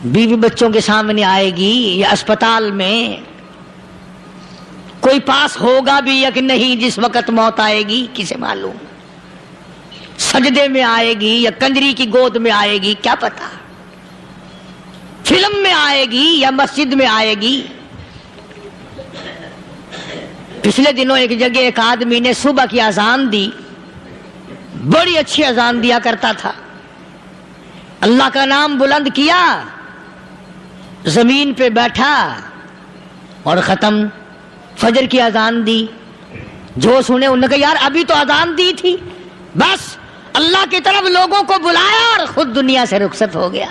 بیوی بچوں کے سامنے آئے گی یا اسپتال میں، کوئی پاس ہوگا بھی یا کہ نہیں جس وقت موت آئے گی کسے معلوم. سجدے میں آئے گی یا کنجری کی گود میں آئے گی کیا پتا. فلم میں آئے گی یا مسجد میں آئے گی. پچھلے دنوں ایک جگہ ایک آدمی نے صبح کی اذان دی، بڑی اچھی اذان دیا کرتا تھا، اللہ کا نام بلند کیا، زمین پہ بیٹھا اور ختم. فجر کی اذان دی، جو سنے انہوں نے کہا یار ابھی تو اذان دی تھی. بس اللہ کی طرف لوگوں کو بلایا اور خود دنیا سے رخصت ہو گیا.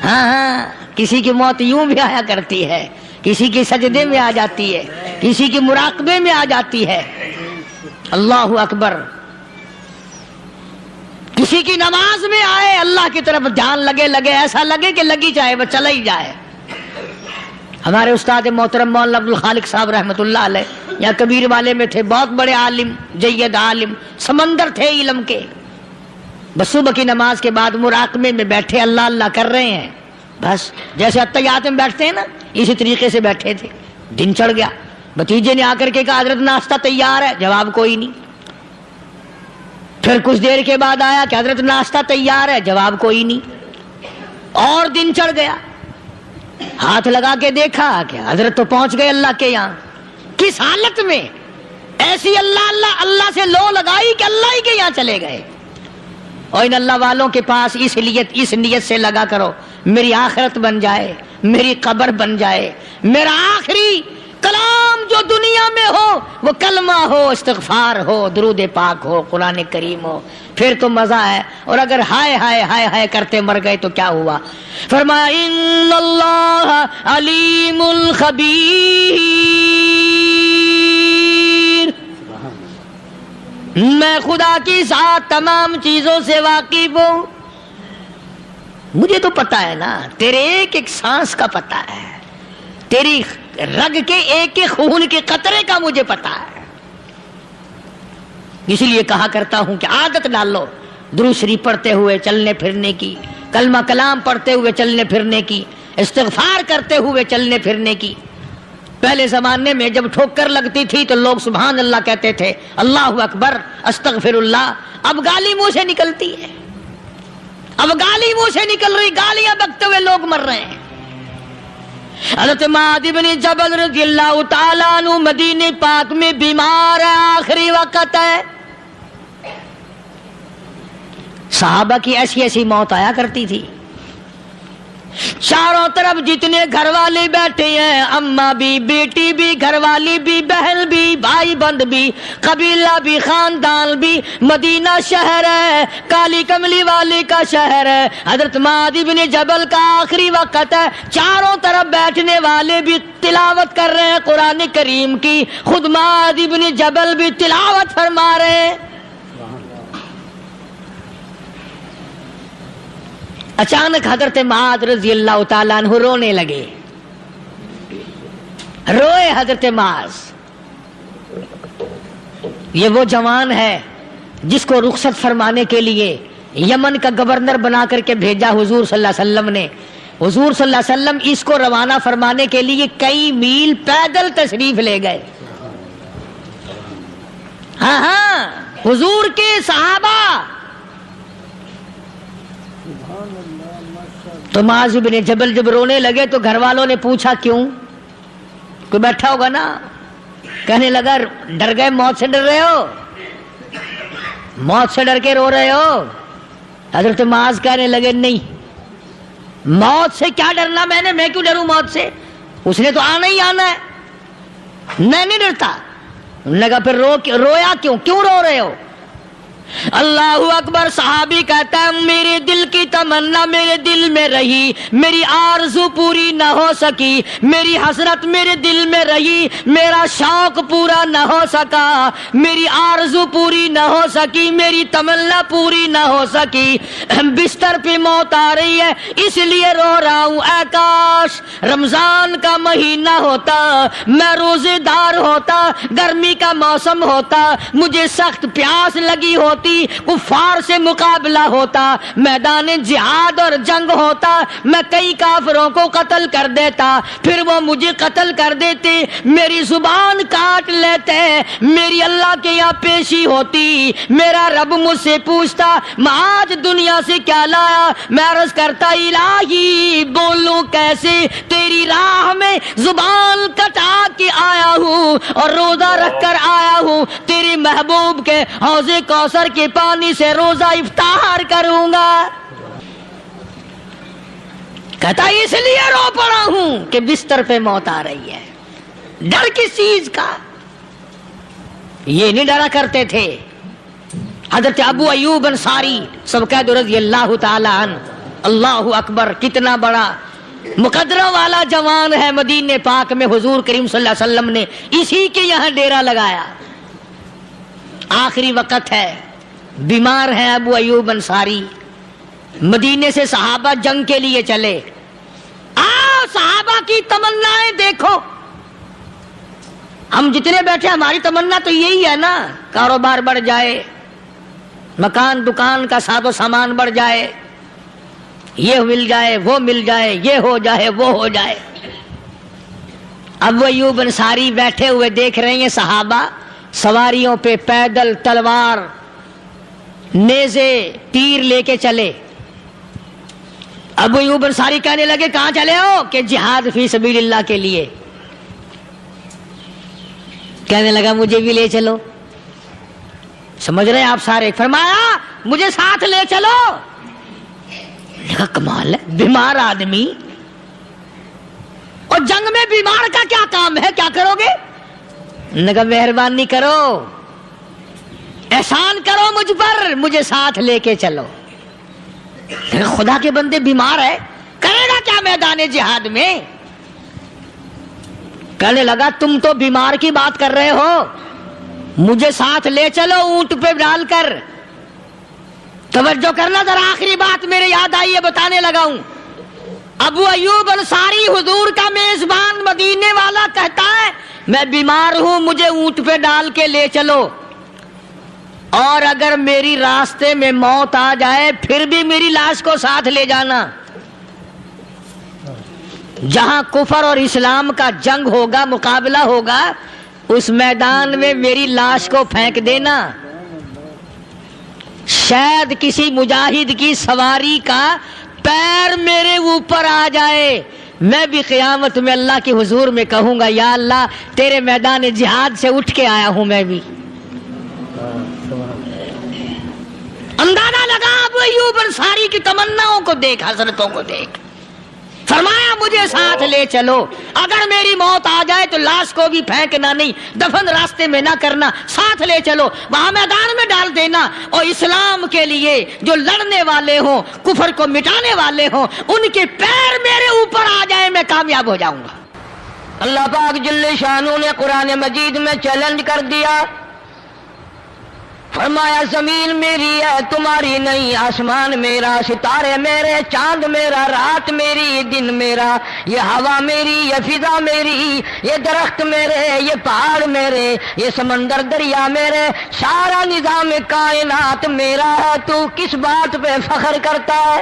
ہاں کسی کی موت یوں بھی آیا کرتی ہے، کسی کی سجدے میں آ جاتی ہے، کسی کی مراقبے میں آ جاتی ہے. اللہ اکبر. کسی کی نماز میں آئے، اللہ کی طرف دھیان لگے ایسا لگے کہ لگی جائے وہ چلا ہی جائے. ہمارے استاد محترم مولانا عبد الخالق صاحب رحمۃ اللہ علیہ یہاں کبیر والے میں تھے، بہت بڑے عالم، جید عالم، سمندر تھے علم کے. بس صبح کی نماز کے بعد مراقبے میں بیٹھے اللہ اللہ کر رہے ہیں، بس جیسے اتحیات میں بیٹھتے ہیں نا اسی طریقے سے بیٹھے تھے. دن چڑھ گیا، بھتیجے نے آ کر کے کہا حضرت ناشتہ تیار ہے، جواب کوئی نہیں. پھر کچھ دیر کے بعد آیا کہ حضرت ناشتہ تیار ہے، جواب کوئی نہیں. اور دن چڑھ گیا، ہاتھ لگا کے دیکھا کہ حضرت تو پہنچ گئے اللہ کے یہاں. کس حالت میں؟ ایسی اللہ اللہ اللہ سے لو لگائی کہ اللہ ہی کے یہاں چلے گئے. اور ان اللہ والوں کے پاس اس نیت سے لگا کرو میری آخرت بن جائے، میری قبر بن جائے، میرا آخری کلام جو دنیا میں ہو وہ کلمہ ہو، استغفار ہو، درود پاک ہو، قرآن کریم ہو، پھر تو مزہ ہے. اور اگر ہائے ہائے ہائے ہائے کرتے مر گئے تو کیا ہوا؟ فرمایا ان اللہ علیم خبیر. میں خدا کی ذات تمام چیزوں سے واقف ہوں. مجھے تو پتا ہے نا، تیرے ایک ایک سانس کا پتا ہے، تیری رگ کے ایک ایک خون کے قطرے کا مجھے پتا ہے. اسی لیے کہا کرتا ہوں کہ عادت ڈال لو درود شریف پڑھتے ہوئے چلنے پھرنے کی، کلمہ کلام پڑھتے ہوئے چلنے پھرنے کی، استغفار کرتے ہوئے چلنے پھرنے کی. پہلے زمانے میں جب ٹھوکر لگتی تھی تو لوگ سبحان اللہ کہتے تھے، اللہ اکبر، استغفر اللہ. اب گالی منہ سے نکلتی ہے، اب گالی منہ سے نکل رہی، گالیاں بکتے ہوئے لوگ مر رہے ہیں. حضرت معاذ بن جبل رضی اللہ تعالیٰ عنہ مدینے پاک میں بیمار ہے، آخری وقت ہے. صحابہ کی ایسی ایسی موت آیا کرتی تھی. چاروں طرف جتنے گھر والے بیٹھے ہیں، اماں بھی، بیٹی بھی، گھر والی بھی، بہن بھی، بھائی بند بھی، قبیلہ بھی، خاندان بھی. مدینہ شہر ہے، کالی کملی والے کا شہر ہے. حضرت معاذ بن جبل کا آخری وقت ہے. چاروں طرف بیٹھنے والے بھی تلاوت کر رہے ہیں قرآن کریم کی، خود معاذ بن جبل بھی تلاوت فرما رہے ہیں. اچانک حضرت معاذ رضی اللہ تعالیٰ عنہ رونے لگے. روئے حضرت معاذ. یہ وہ جوان ہے جس کو رخصت فرمانے کے لیے یمن کا گورنر بنا کر کے بھیجا حضور صلی اللہ علیہ وسلم نے. حضور صلی اللہ علیہ وسلم اس کو روانہ فرمانے کے لیے کئی میل پیدل تشریف لے گئے. ہاں حضور کے صحابہ. تو معاذ بن جبل جب رونے لگے تو گھر والوں نے پوچھا کیوں؟ کوئی بیٹھا ہوگا نا. کہنے لگا ڈر گئے؟ موت سے ڈر رہے ہو؟ موت سے ڈر کے رو رہے ہو؟ حضرت معاذ کہنے لگے نہیں، موت سے کیا ڈرنا، میں کیوں ڈروں موت سے، اس نے تو آنا ہی آنا ہے، میں نہیں ڈرتا. انہوں نے کہا پھر رویا کیوں رو رہے ہو؟ اللہ اکبر. صحابی کہتا ہے میرے دل کی تمنا میرے دل میں رہی، میری آرزو پوری نہ ہو سکی، میری حسرت میرے دل میں رہی، میرا شوق پورا نہ ہو سکا، میری آرزو پوری نہ ہو سکی، میری تمنا پوری نہ ہو سکی. بستر پہ موت آ رہی ہے اس لیے رو رہا ہوں. اے کاش رمضان کا مہینہ ہوتا، میں روزے دار ہوتا، گرمی کا موسم ہوتا، مجھے سخت پیاس لگی ہوتی، کفار سے مقابلہ ہوتا، میدان جہاد اور جنگ ہوتا، میں کئی کافروں کو قتل کر دیتا، پھر وہ مجھے قتل کر دیتے، میری زبان کاٹ لیتے، میری اللہ کے یہاں پیشی ہوتی، میرا رب مجھ سے پوچھتا معاذ دنیا سے کیا لایا؟ میں عرض کرتا الہی بولوں کیسے، تیری راہ میں زبان کٹا کے آیا ہوں اور روزہ رکھ کر آیا ہوں، تیرے محبوب کے حوض کوثر کے پانی سے روزہ افطار کروں گا. کہتا اس لیے رو پڑا ہوں کہ بستر پہ موت آ رہی ہے. ڈر کس چیز کا؟ یہ نہیں ڈرا کرتے تھے. حضرت ابو ایوب انصاری سب قید رضی اللہ تعالی عنہ. اللہ اکبر، کتنا بڑا مقدرہ والا جوان ہے. مدینے پاک میں حضور کریم صلی اللہ علیہ وسلم نے اسی کے یہاں ڈیرا لگایا. آخری وقت ہے، بیمار ہیں ابو ایوب انصاری. مدینے سے صحابہ جنگ کے لیے چلے. صحابہ کی تمنائیں دیکھو. ہم جتنے بیٹھے ہماری تمنا تو یہی ہے نا، کاروبار بڑھ جائے، مکان دکان کا ساز و سامان بڑھ جائے، یہ مل جائے وہ مل جائے، یہ ہو جائے وہ ہو جائے. ابو ایوب انصاری بیٹھے ہوئے دیکھ رہے ہیں صحابہ سواریوں پہ پیدل تلوار نیزے تیر لے کے چلے. ابو ایوب انصاری کہنے لگے کہاں چلے ہو؟ کہ جہاد فی سبیل اللہ کے لیے. کہنے لگا مجھے بھی لے چلو. سمجھ رہے ہیں آپ سارے؟ فرمایا مجھے ساتھ لے چلو. کہا کمال ہے، بیمار آدمی اور جنگ میں بیمار کا کیا کام ہے، کیا کرو گے؟ نے کہا مہربانی کرو، احسان کرو مجھ پر، مجھے ساتھ لے کے چلو. خدا کے بندے بیمار ہے، کرے گا کیا میدان جہاد میں؟ کہنے لگا تم تو بیمار کی بات کر رہے ہو، مجھے ساتھ لے چلو اونٹ پہ ڈال کر. توجہ کرنا ذرا، آخری بات میرے یاد آئی ہے بتانے لگا ہوں. ابو ایوب انصاری حضور کا میزبان مدینے والا کہتا ہے میں بیمار ہوں، مجھے اونٹ پہ ڈال کے لے چلو، اور اگر میری راستے میں موت آ جائے پھر بھی میری لاش کو ساتھ لے جانا. جہاں کفر اور اسلام کا جنگ ہوگا، مقابلہ ہوگا، اس میدان میں میری لاش کو پھینک دینا. شاید کسی مجاہد کی سواری کا پیر میرے اوپر آ جائے، میں بھی قیامت میں اللہ کے حضور میں کہوں گا یا اللہ تیرے میدان جہاد سے اٹھ کے آیا ہوں میں بھی. اندازہ لگا ابو ایوب انصاری کی تمناؤں کو دیکھ، حضرتوں کو دیکھ. فرمایا مجھے ساتھ لے چلو، اگر میری موت آ جائے تو لاش کو بھی پھینکنا نہیں، دفن راستے میں نہ کرنا، ساتھ لے چلو، وہاں میدان میں ڈال دینا، اور اسلام کے لیے جو لڑنے والے ہوں، کفر کو مٹانے والے ہوں، ان کے پیر میرے اوپر آ جائے میں کامیاب ہو جاؤں گا. اللہ پاک جل شانہ نے قرآن مجید میں چیلنج کر دیا فرمایا زمین میری ہے تمہاری نہیں، آسمان میرا، ستارے میرے، چاند میرا، رات میری، دن میرا، یہ ہوا میری، یہ فضا میری، یہ درخت میرے، یہ پہاڑ میرے، یہ سمندر دریا میرے، سارا نظام کائنات میرا ہے، تو کس بات پہ فخر کرتا ہے؟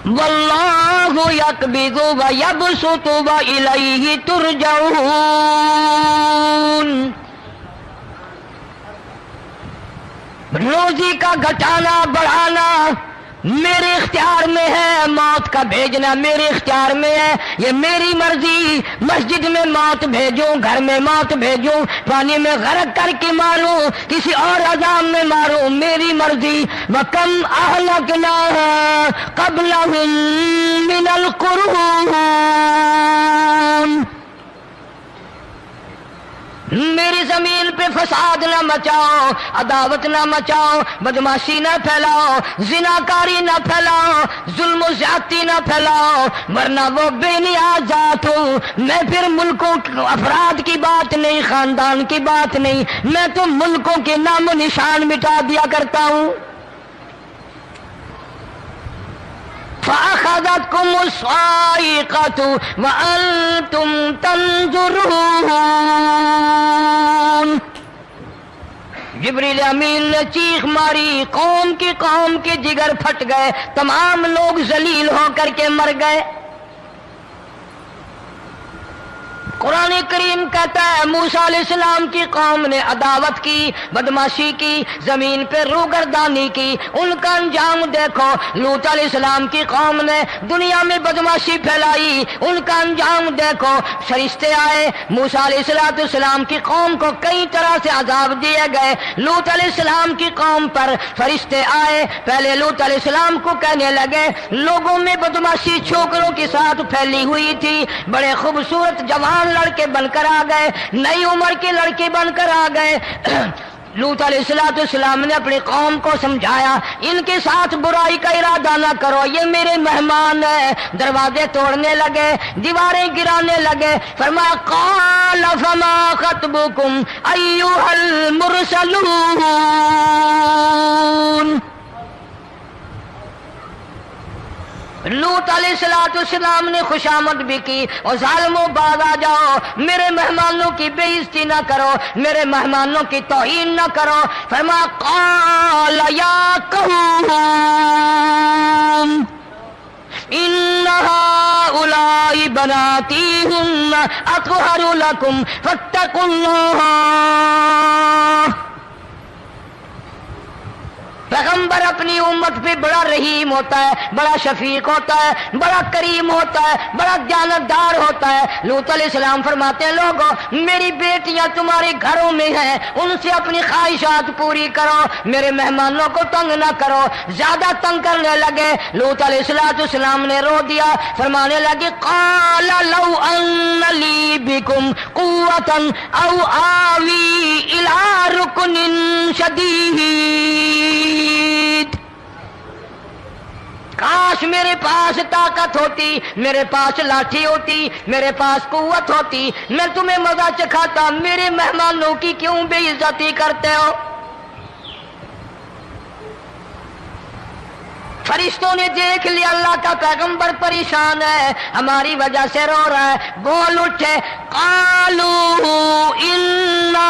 واللہ یقبض ویبسط والیہ ترجعون۔ روزی کا گھٹانا بڑھانا میرے اختیار میں ہے، موت کا بھیجنا میرے اختیار میں ہے، یہ میری مرضی۔ مسجد میں موت بھیجوں، گھر میں موت بھیجوں، پانی میں غرق کر کے ماروں، کسی اور عذاب میں ماروں، میری مرضی۔ وَكَمْ أَهْلَكْنَا قَبْلَهُم مِّنَ الْقُرُونِ، میری زمین پہ فساد نہ مچاؤ، عداوت نہ مچاؤ، بدماشی نہ پھیلاؤ، زناکاری نہ پھیلاؤ، ظلم و زیادتی نہ پھیلاؤ، ورنہ وہ بے نیاز ذات ہوں۔ میں پھر ملکوں افراد کی بات نہیں، خاندان کی بات نہیں، میں تو ملکوں کے نام و نشان مٹا دیا کرتا ہوں۔ فَأَخَذَتْكُمُ الصَّاعِقَةُ وَأَنْتُمْ تَنْظُرُونَ۔ جبریل امین نے چیخ ماری، قوم کے جگر پھٹ گئے، تمام لوگ ذلیل ہو کر کے مر گئے۔ قرآن کریم کہتا ہے موسیٰ علیہ السلام کی قوم نے عداوت کی، بدماشی کی، زمین پہ روگردانی کی، ان کا انجام دیکھو۔ لوط علیہ السلام کی قوم نے دنیا میں بدماشی پھیلائی، ان کا انجام دیکھو۔ فرشتے آئے، موسیٰ علیہ السلام کی قوم کو کئی طرح سے عذاب دیے گئے۔ لوط علیہ السلام کی قوم پر فرشتے آئے، پہلے لوط علیہ السلام کو کہنے لگے، لوگوں میں بدماشی چھوکروں کے ساتھ پھیلی ہوئی تھی، بڑے خوبصورت جوان لڑکے بن کر آ گئے، نئی عمر کے لڑکے بن کر آ گئے۔ لوط علیہ السلام نے اپنی قوم کو سمجھایا، ان کے ساتھ برائی کا ارادہ نہ کرو، یہ میرے مہمان ہیں۔ دروازے توڑنے لگے، دیواریں گرانے لگے۔ فرمایا قال فما خطبکم ایھا المرسلون۔ لوط علیہ السلام نے خوشامد بھی کی، اور ظالموں باز آ جاؤ، میرے مہمانوں کی بے عزتی نہ کرو، میرے مہمانوں کی توہین نہ کرو۔ فرمایا قال یا قوم ان هؤلاء بناتی ہن اطہر لکم فاتقوا اللہ۔ پیغمبر اپنی امت پہ بڑا رحیم ہوتا ہے، بڑا شفیق ہوتا ہے، بڑا کریم ہوتا ہے، بڑا دیانتدار ہوتا ہے۔ لوط علیہ السلام فرماتے ہیں لوگوں میری بیٹیاں تمہارے گھروں میں ہیں، ان سے اپنی خواہشات پوری کرو، میرے مہمانوں کو تنگ نہ کرو۔ زیادہ تنگ کرنے لگے، لوط علیہ السلام نے رو دیا، فرمانے لگے قال لو ان لی بکم قوۃ او آوی الی رکن شدید۔ کاش میرے پاس طاقت ہوتی، میرے پاس لاٹھی ہوتی، میرے پاس قوت ہوتی، میں تمہیں مزہ چکھاتا، میرے مہمانوں کی کیوں بے عزتی کرتے ہو؟ فرشتوں نے دیکھ لیا اللہ کا پیغمبر پریشان ہے، ہماری وجہ سے رو رہا ہے، بول اٹھے قالوا انا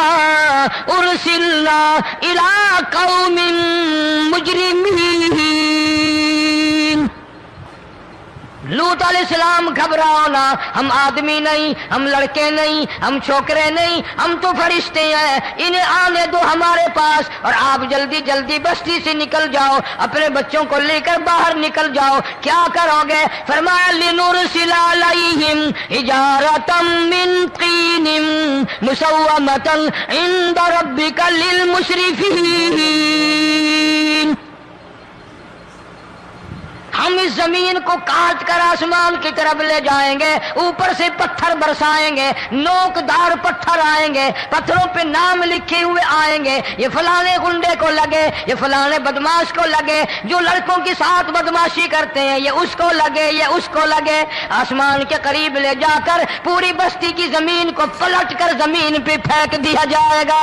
ارسلنا الی قوم مجرمین۔ لوط علیہ السلام گھبراؤ نہ، ہم آدمی نہیں، ہم لڑکے نہیں، ہم چھوکرے نہیں، ہم تو فرشتے ہیں، انہیں آنے دو ہمارے پاس، اور آپ جلدی جلدی بستی سے نکل جاؤ، اپنے بچوں کو لے کر باہر نکل جاؤ۔ کیا کرو گے؟ فرمایا لنرسل علیہم حجارۃ من طین مسومۃ عند ربک للمسرفین۔ ہم اس زمین کو کاٹ کر آسمان کی طرف لے جائیں گے، اوپر سے پتھر برسائیں گے، نوکدار پتھر آئیں گے، پتھروں پہ نام لکھے ہوئے آئیں گے، یہ فلانے گنڈے کو لگے، یہ فلانے بدماش کو لگے، جو لڑکوں کے ساتھ بدماشی کرتے ہیں یہ اس کو لگے، یہ اس کو لگے۔ آسمان کے قریب لے جا کر پوری بستی کی زمین کو پلٹ کر زمین پہ پھینک دیا جائے گا۔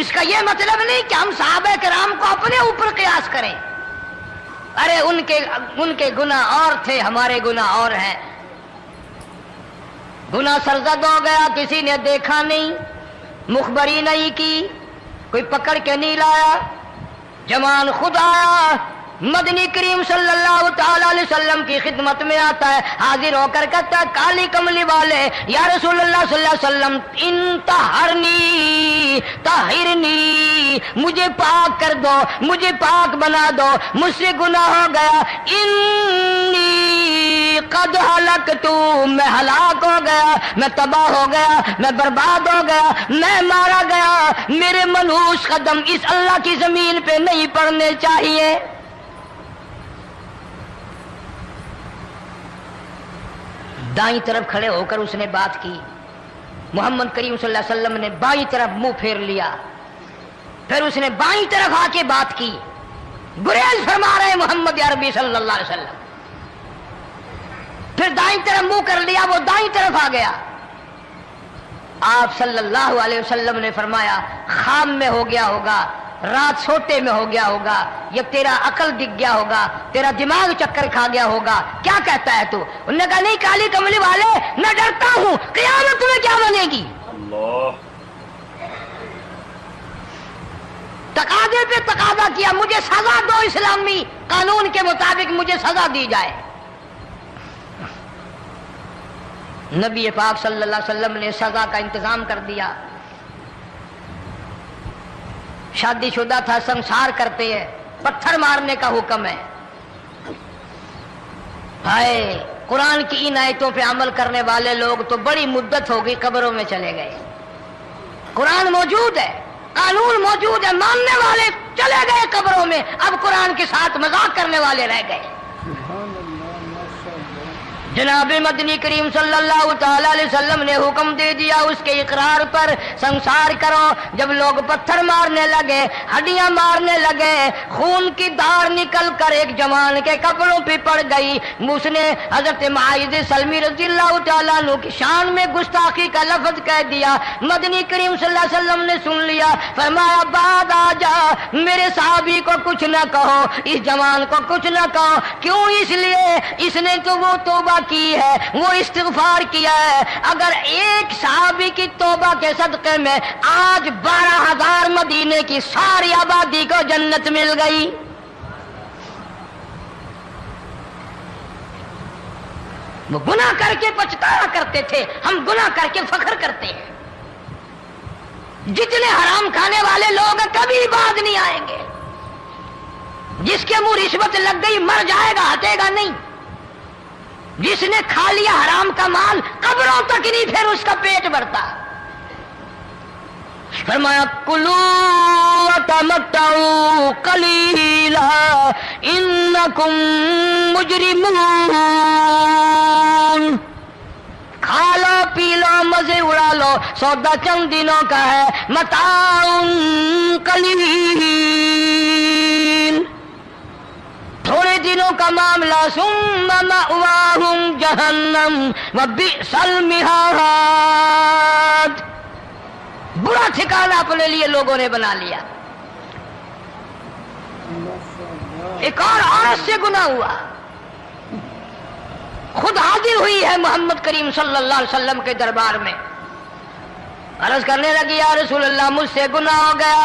اس کا یہ مطلب نہیں کہ ہم صحابہ کرام کو اپنے اوپر قیاس کریں. ارے ان کے گناہ اور تھے، ہمارے گناہ اور ہیں. گناہ سرزد ہو گیا، کسی نے دیکھا نہیں، مخبری نہیں کی، کوئی پکڑ کے نہیں لایا، جوان خود آیا، مدنی کریم صلی اللہ تعالی علیہ وسلم کی خدمت میں آتا ہے، حاضر ہو کر کہتا ہے کالی کملی والے یا رسول اللہ صلی اللہ علیہ وسلم انتہرنی طہرنی، مجھے پاک کر دو، مجھے پاک بنا دو، مجھ سے گناہ ہو گیا. انی قد ہلکت، میں ہلاک ہو گیا، میں تباہ ہو گیا، میں برباد ہو گیا، میں مارا گیا. میرے منحوس قدم اس اللہ کی زمین پہ نہیں پڑنے چاہیے. دائیں طرف کھڑے ہو کر اس نے بات کی. محمد کریم صلی اللہ علیہ وسلم نے بائیں طرف منہ پھیر لیا، پھر اس نے بائیں طرف آ کے بات کی. گریز فرما رہے محمد عربی صلی اللہ علیہ وسلم. پھر دائیں طرف منہ کر لیا، وہ دائیں طرف آ گیا. آپ صلی اللہ علیہ وسلم نے فرمایا خام میں ہو گیا ہوگا، رات سوتے میں ہو گیا ہوگا، یا تیرا عقل دکھ گیا ہوگا، تیرا دماغ چکر کھا گیا ہوگا، کیا کہتا ہے تو؟ انہوں نے کہا نہیں کالی کملی والے، میں ڈرتا ہوں قیامت میں کیا بنے گی. اللہ تقاضے پہ تقاضا کیا، مجھے سزا دو، اسلامی قانون کے مطابق مجھے سزا دی جائے. نبی پاک صلی اللہ علیہ وسلم نے سزا کا انتظام کر دیا. شادی شدہ تھا، سنسار کرتے ہیں، پتھر مارنے کا حکم ہے. ہائے قرآن کی ان آیتوں پہ عمل کرنے والے لوگ تو بڑی مدت ہو گئی قبروں میں چلے گئے. قرآن موجود ہے، قانون موجود ہے، ماننے والے چلے گئے قبروں میں، اب قرآن کے ساتھ مذاق کرنے والے رہ گئے. جناب مدنی کریم صلی اللہ تعالی علیہ وسلم نے حکم دے دیا اس کے اقرار پر سنسار کرو. جب لوگ پتھر مارنے لگے، ہڈیاں مارنے لگے، خون کی دھار نکل کر ایک جوان کے کپڑوں پہ پڑ گئی. اس نے حضرت معاذ سلمی رضی اللہ تعالیٰ عنہ کی شان میں گستاخی کا لفظ کہہ دیا. مدنی کریم صلی اللہ علیہ وسلم نے سن لیا، فرمایا بعد آ جا، میرے صحابی کو کچھ نہ کہو، اس جوان کو کچھ نہ کہو. کیوں؟ اس لیے اس نے تو وہ توبہ کی ہے، وہ استغفار کیا ہے. اگر ایک صحابی کی توبہ کے صدقے میں آج 12,000 مدینے کی ساری آبادی کو جنت مل گئی. وہ گناہ کر کے پچھتایا کرتے تھے، ہم گناہ کر کے فخر کرتے ہیں. جتنے حرام کھانے والے لوگ کبھی بعد نہیں آئیں گے. جس کے منہ رشوت لگ گئی مر جائے گا، ہٹے گا نہیں. جس نے کھا لیا حرام کا مال قبروں تک نہیں پھر اس کا پیٹ بھرتا. فرمایا کلو وتمتعوا قلیلا انکم مجرمون، کھا لو پی لو مزے اڑا لو، سودا چند دنوں کا ہے، متاع قلیل، تھوڑے دنوں کا معاملہ. ثم مأواہم جہنم وبئس المہاد، برا ٹھکانہ اپنے لیے لوگوں نے بنا لیا. ایک اور عورت سے گناہ ہوا، خود حاضر ہوئی ہے محمد کریم صلی اللہ علیہ وسلم کے دربار میں، عرض کرنے لگی یا رسول اللہ مجھ سے گناہ ہو گیا،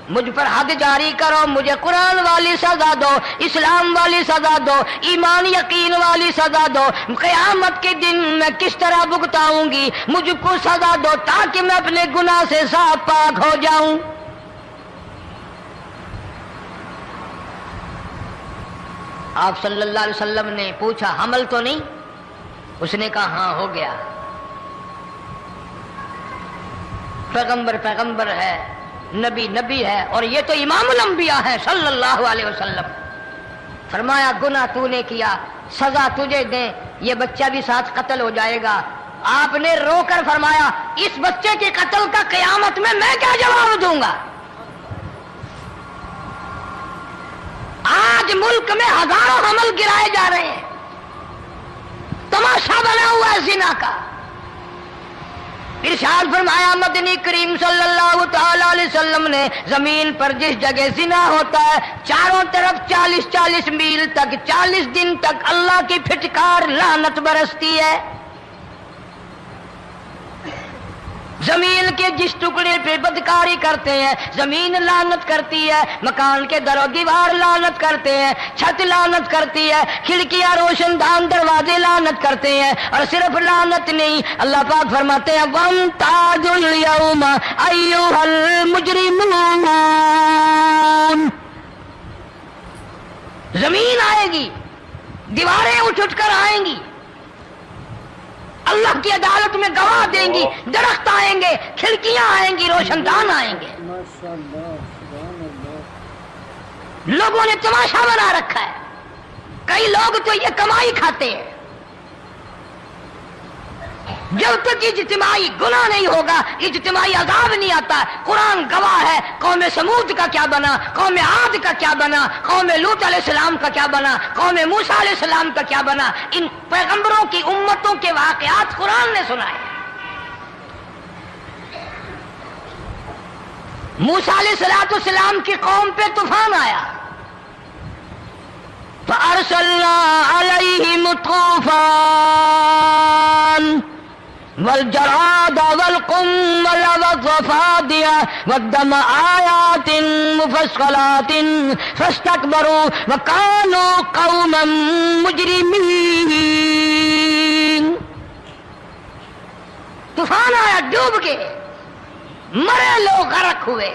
مجھ پر حد جاری کرو، مجھے قرآن والی سزا دو، اسلام والی سزا دو، ایمان یقین والی سزا دو. قیامت کے دن میں کس طرح بھگتاؤں گی، مجھ کو سزا دو تاکہ میں اپنے گناہ سے صاف پاک ہو جاؤں. آپ صلی اللہ علیہ وسلم نے پوچھا حمل تو نہیں؟ اس نے کہا ہاں ہو گیا. پیغمبر ہے، نبی ہے، اور یہ تو امام الانبیاء ہے صلی اللہ علیہ وسلم. فرمایا گناہ تو نے کیا، سزا تجھے دیں، یہ بچہ بھی ساتھ قتل ہو جائے گا. آپ نے رو کر فرمایا اس بچے کے قتل کا قیامت میں کیا جواب دوں گا؟ آج ملک میں ہزاروں حمل گرائے جا رہے ہیں، تماشا بنا ہوا ہے زنا کا. ارشاد فرمایا مدنی کریم صلی اللہ تعالی علیہ وسلم نے زمین پر جس جگہ زنا ہوتا ہے چاروں طرف 40 میل تک 40 دن تک اللہ کی پھٹکار لعنت برستی ہے. زمین کے جس ٹکڑے پہ بدکاری کرتے ہیں زمین لعنت کرتی ہے, مکان کے در و دیوار لعنت کرتے ہیں, چھت لعنت کرتی ہے, کھڑکیاں روشن دان دروازے لعنت کرتے ہیں. اور صرف لعنت نہیں, اللہ پاک فرماتے ہیں وَامْتَازُوا الْيَوْمَ أَيُّهَا الْمُجْرِمُونَ. زمین آئے گی, دیواریں اٹھ کر آئیں گی, اللہ کی عدالت میں گواہ دیں گی, درخت آئیں گے, کھڑکیاں آئیں گی, روشن دان آئیں گے. لوگوں نے تماشا بنا رکھا ہے. کئی لوگ تو یہ کمائی کھاتے ہیں. جب تک اجتماعی گناہ نہیں ہوگا اجتماعی عذاب نہیں آتا. قرآن گواہ ہے, قوم سمود کا کیا بنا, قوم عاد کا کیا بنا, قوم لوط علیہ السلام کا کیا بنا, قوم موسیٰ علیہ السلام کا کیا بنا. ان پیغمبروں کی امتوں کے واقعات قرآن نے سنائے. موسیٰ علیہ السلام کی قوم پہ طوفان آیا, فَأَرْسَلْنَا عَلَيْهِمُ الطُّوفَانَ والجراد والقمل والضفادع والدم آيات مفصلات فاستكبروا وكانوا قوما مجرمين. طوفان آیا, ڈوب گئے, مرے لوگ, غرق ہوئے.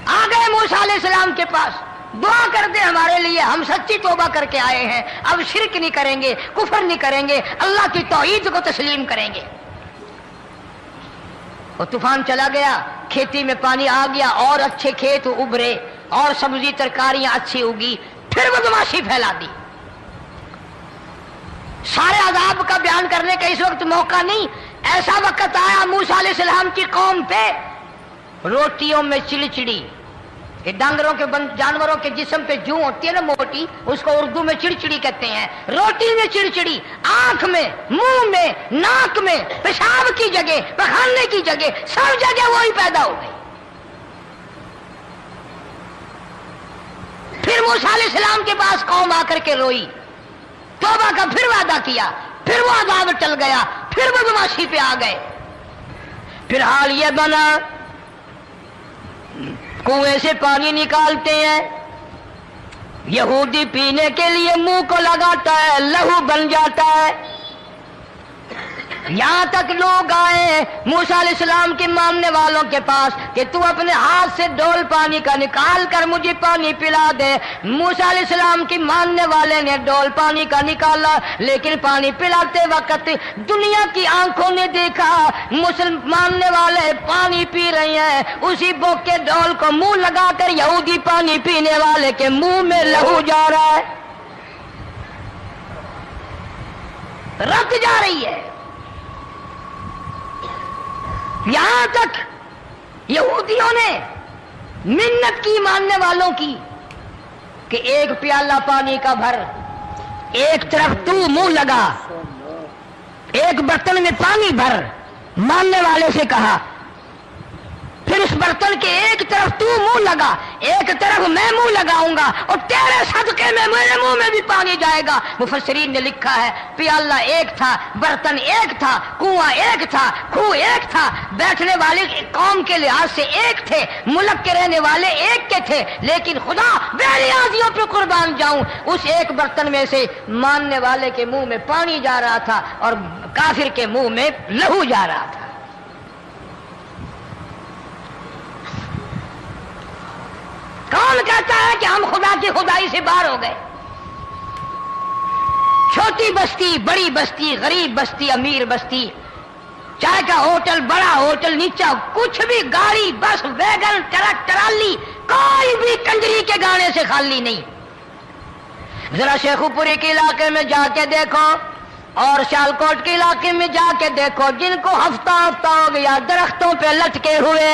آ گئے موسیٰ علیہ السلام کے پاس, دعا کر دے ہمارے لیے, ہم سچی توبہ کر کے آئے ہیں, اب شرک نہیں کریں گے, کفر نہیں کریں گے, اللہ کی توحید کو تسلیم کریں گے. وہ طوفان چلا گیا, کھیتی میں پانی آ گیا, اور اچھے کھیت ابھرے, اور سبزی ترکاریاں اچھی اگی. پھر بدماشی پھیلا دی. سارے عذاب کا بیان کرنے کا اس وقت موقع نہیں. ایسا وقت آیا موسیٰ علیہ السلام کی قوم پہ روٹیوں میں چڑچڑی. یہ ڈانگروں کے جانوروں کے جسم پہ جوں ہوتی ہے نا موٹی, اس کو اردو میں چڑچڑی کہتے ہیں. روٹی میں چڑچڑی, آنکھ میں, منہ میں, ناک میں, پیشاب کی جگہ, پخانے کی جگہ, سب جگہ وہی پیدا ہو گئی. پھر موسیٰ علیہ السلام کے پاس قوم آ کر کے روئی, توبہ کا پھر وعدہ کیا, پھر وہ عذاب ٹل گیا, پھر بدماشی پہ آ گئے. پھر حال یہ بنا کنویں سے پانی نکالتے ہیں, یہودی پینے کے لیے منہ کو لگاتا ہے, لہو بن جاتا ہے. یہاں تک لوگ آئے موسیٰ علیہ السلام کے ماننے والوں کے پاس کہ تو اپنے ہاتھ سے ڈول پانی کا نکال کر مجھے پانی پلا دے. موسیٰ علیہ السلام کی ماننے والے نے ڈول پانی کا نکالا, لیکن پانی پلاتے وقت دنیا کی آنکھوں نے دیکھا ماننے والے پانی پی رہے ہیں, اسی بوک کے ڈول کو منہ لگا کر یہودی پانی پینے والے کے منہ میں لہو جا رہا ہے, رت جا رہی ہے. یہاں تک یہودیوں نے منت کی ماننے والوں کی کہ ایک پیالہ پانی کا بھر, ایک طرف تو منہ لگا, ایک برتن میں پانی بھر. ماننے والے سے کہا, پھر اس برتن کے ایک طرف تو منہ لگا, ایک طرف میں منہ لگاؤں گا, اور تیرے صدقے میں میرے منہ میں بھی پانی جائے گا. مفسرین نے لکھا ہے پیالہ ایک تھا, برتن ایک تھا, کنواں ایک تھا, کھوہ ایک تھا, بیٹھنے والے قوم کے لحاظ سے ایک تھے, ملک کے رہنے والے ایک کے تھے, لیکن خدا بے نیازیوں پہ قربان جاؤں اس ایک برتن میں سے ماننے والے کے منہ میں پانی جا رہا تھا اور کافر کے منہ میں لہو جا رہا تھا. کون کہتا ہے کہ ہم خدا کی خدائی سے باہر ہو گئے؟ چھوٹی بستی, بڑی بستی, غریب بستی, امیر بستی, چائے کا ہوٹل, بڑا ہوٹل, نیچا کچھ بھی, گاڑی, بس, ویگن, ٹرک, ٹرالی, کوئی بھی کنجری کے گانے سے خالی نہیں. ذرا شیخو پوری کے علاقے میں جا کے دیکھو اور سیالکوٹ کے علاقے میں جا کے دیکھو, جن کو ہفتہ ہو گیا درختوں پہ لٹکے ہوئے,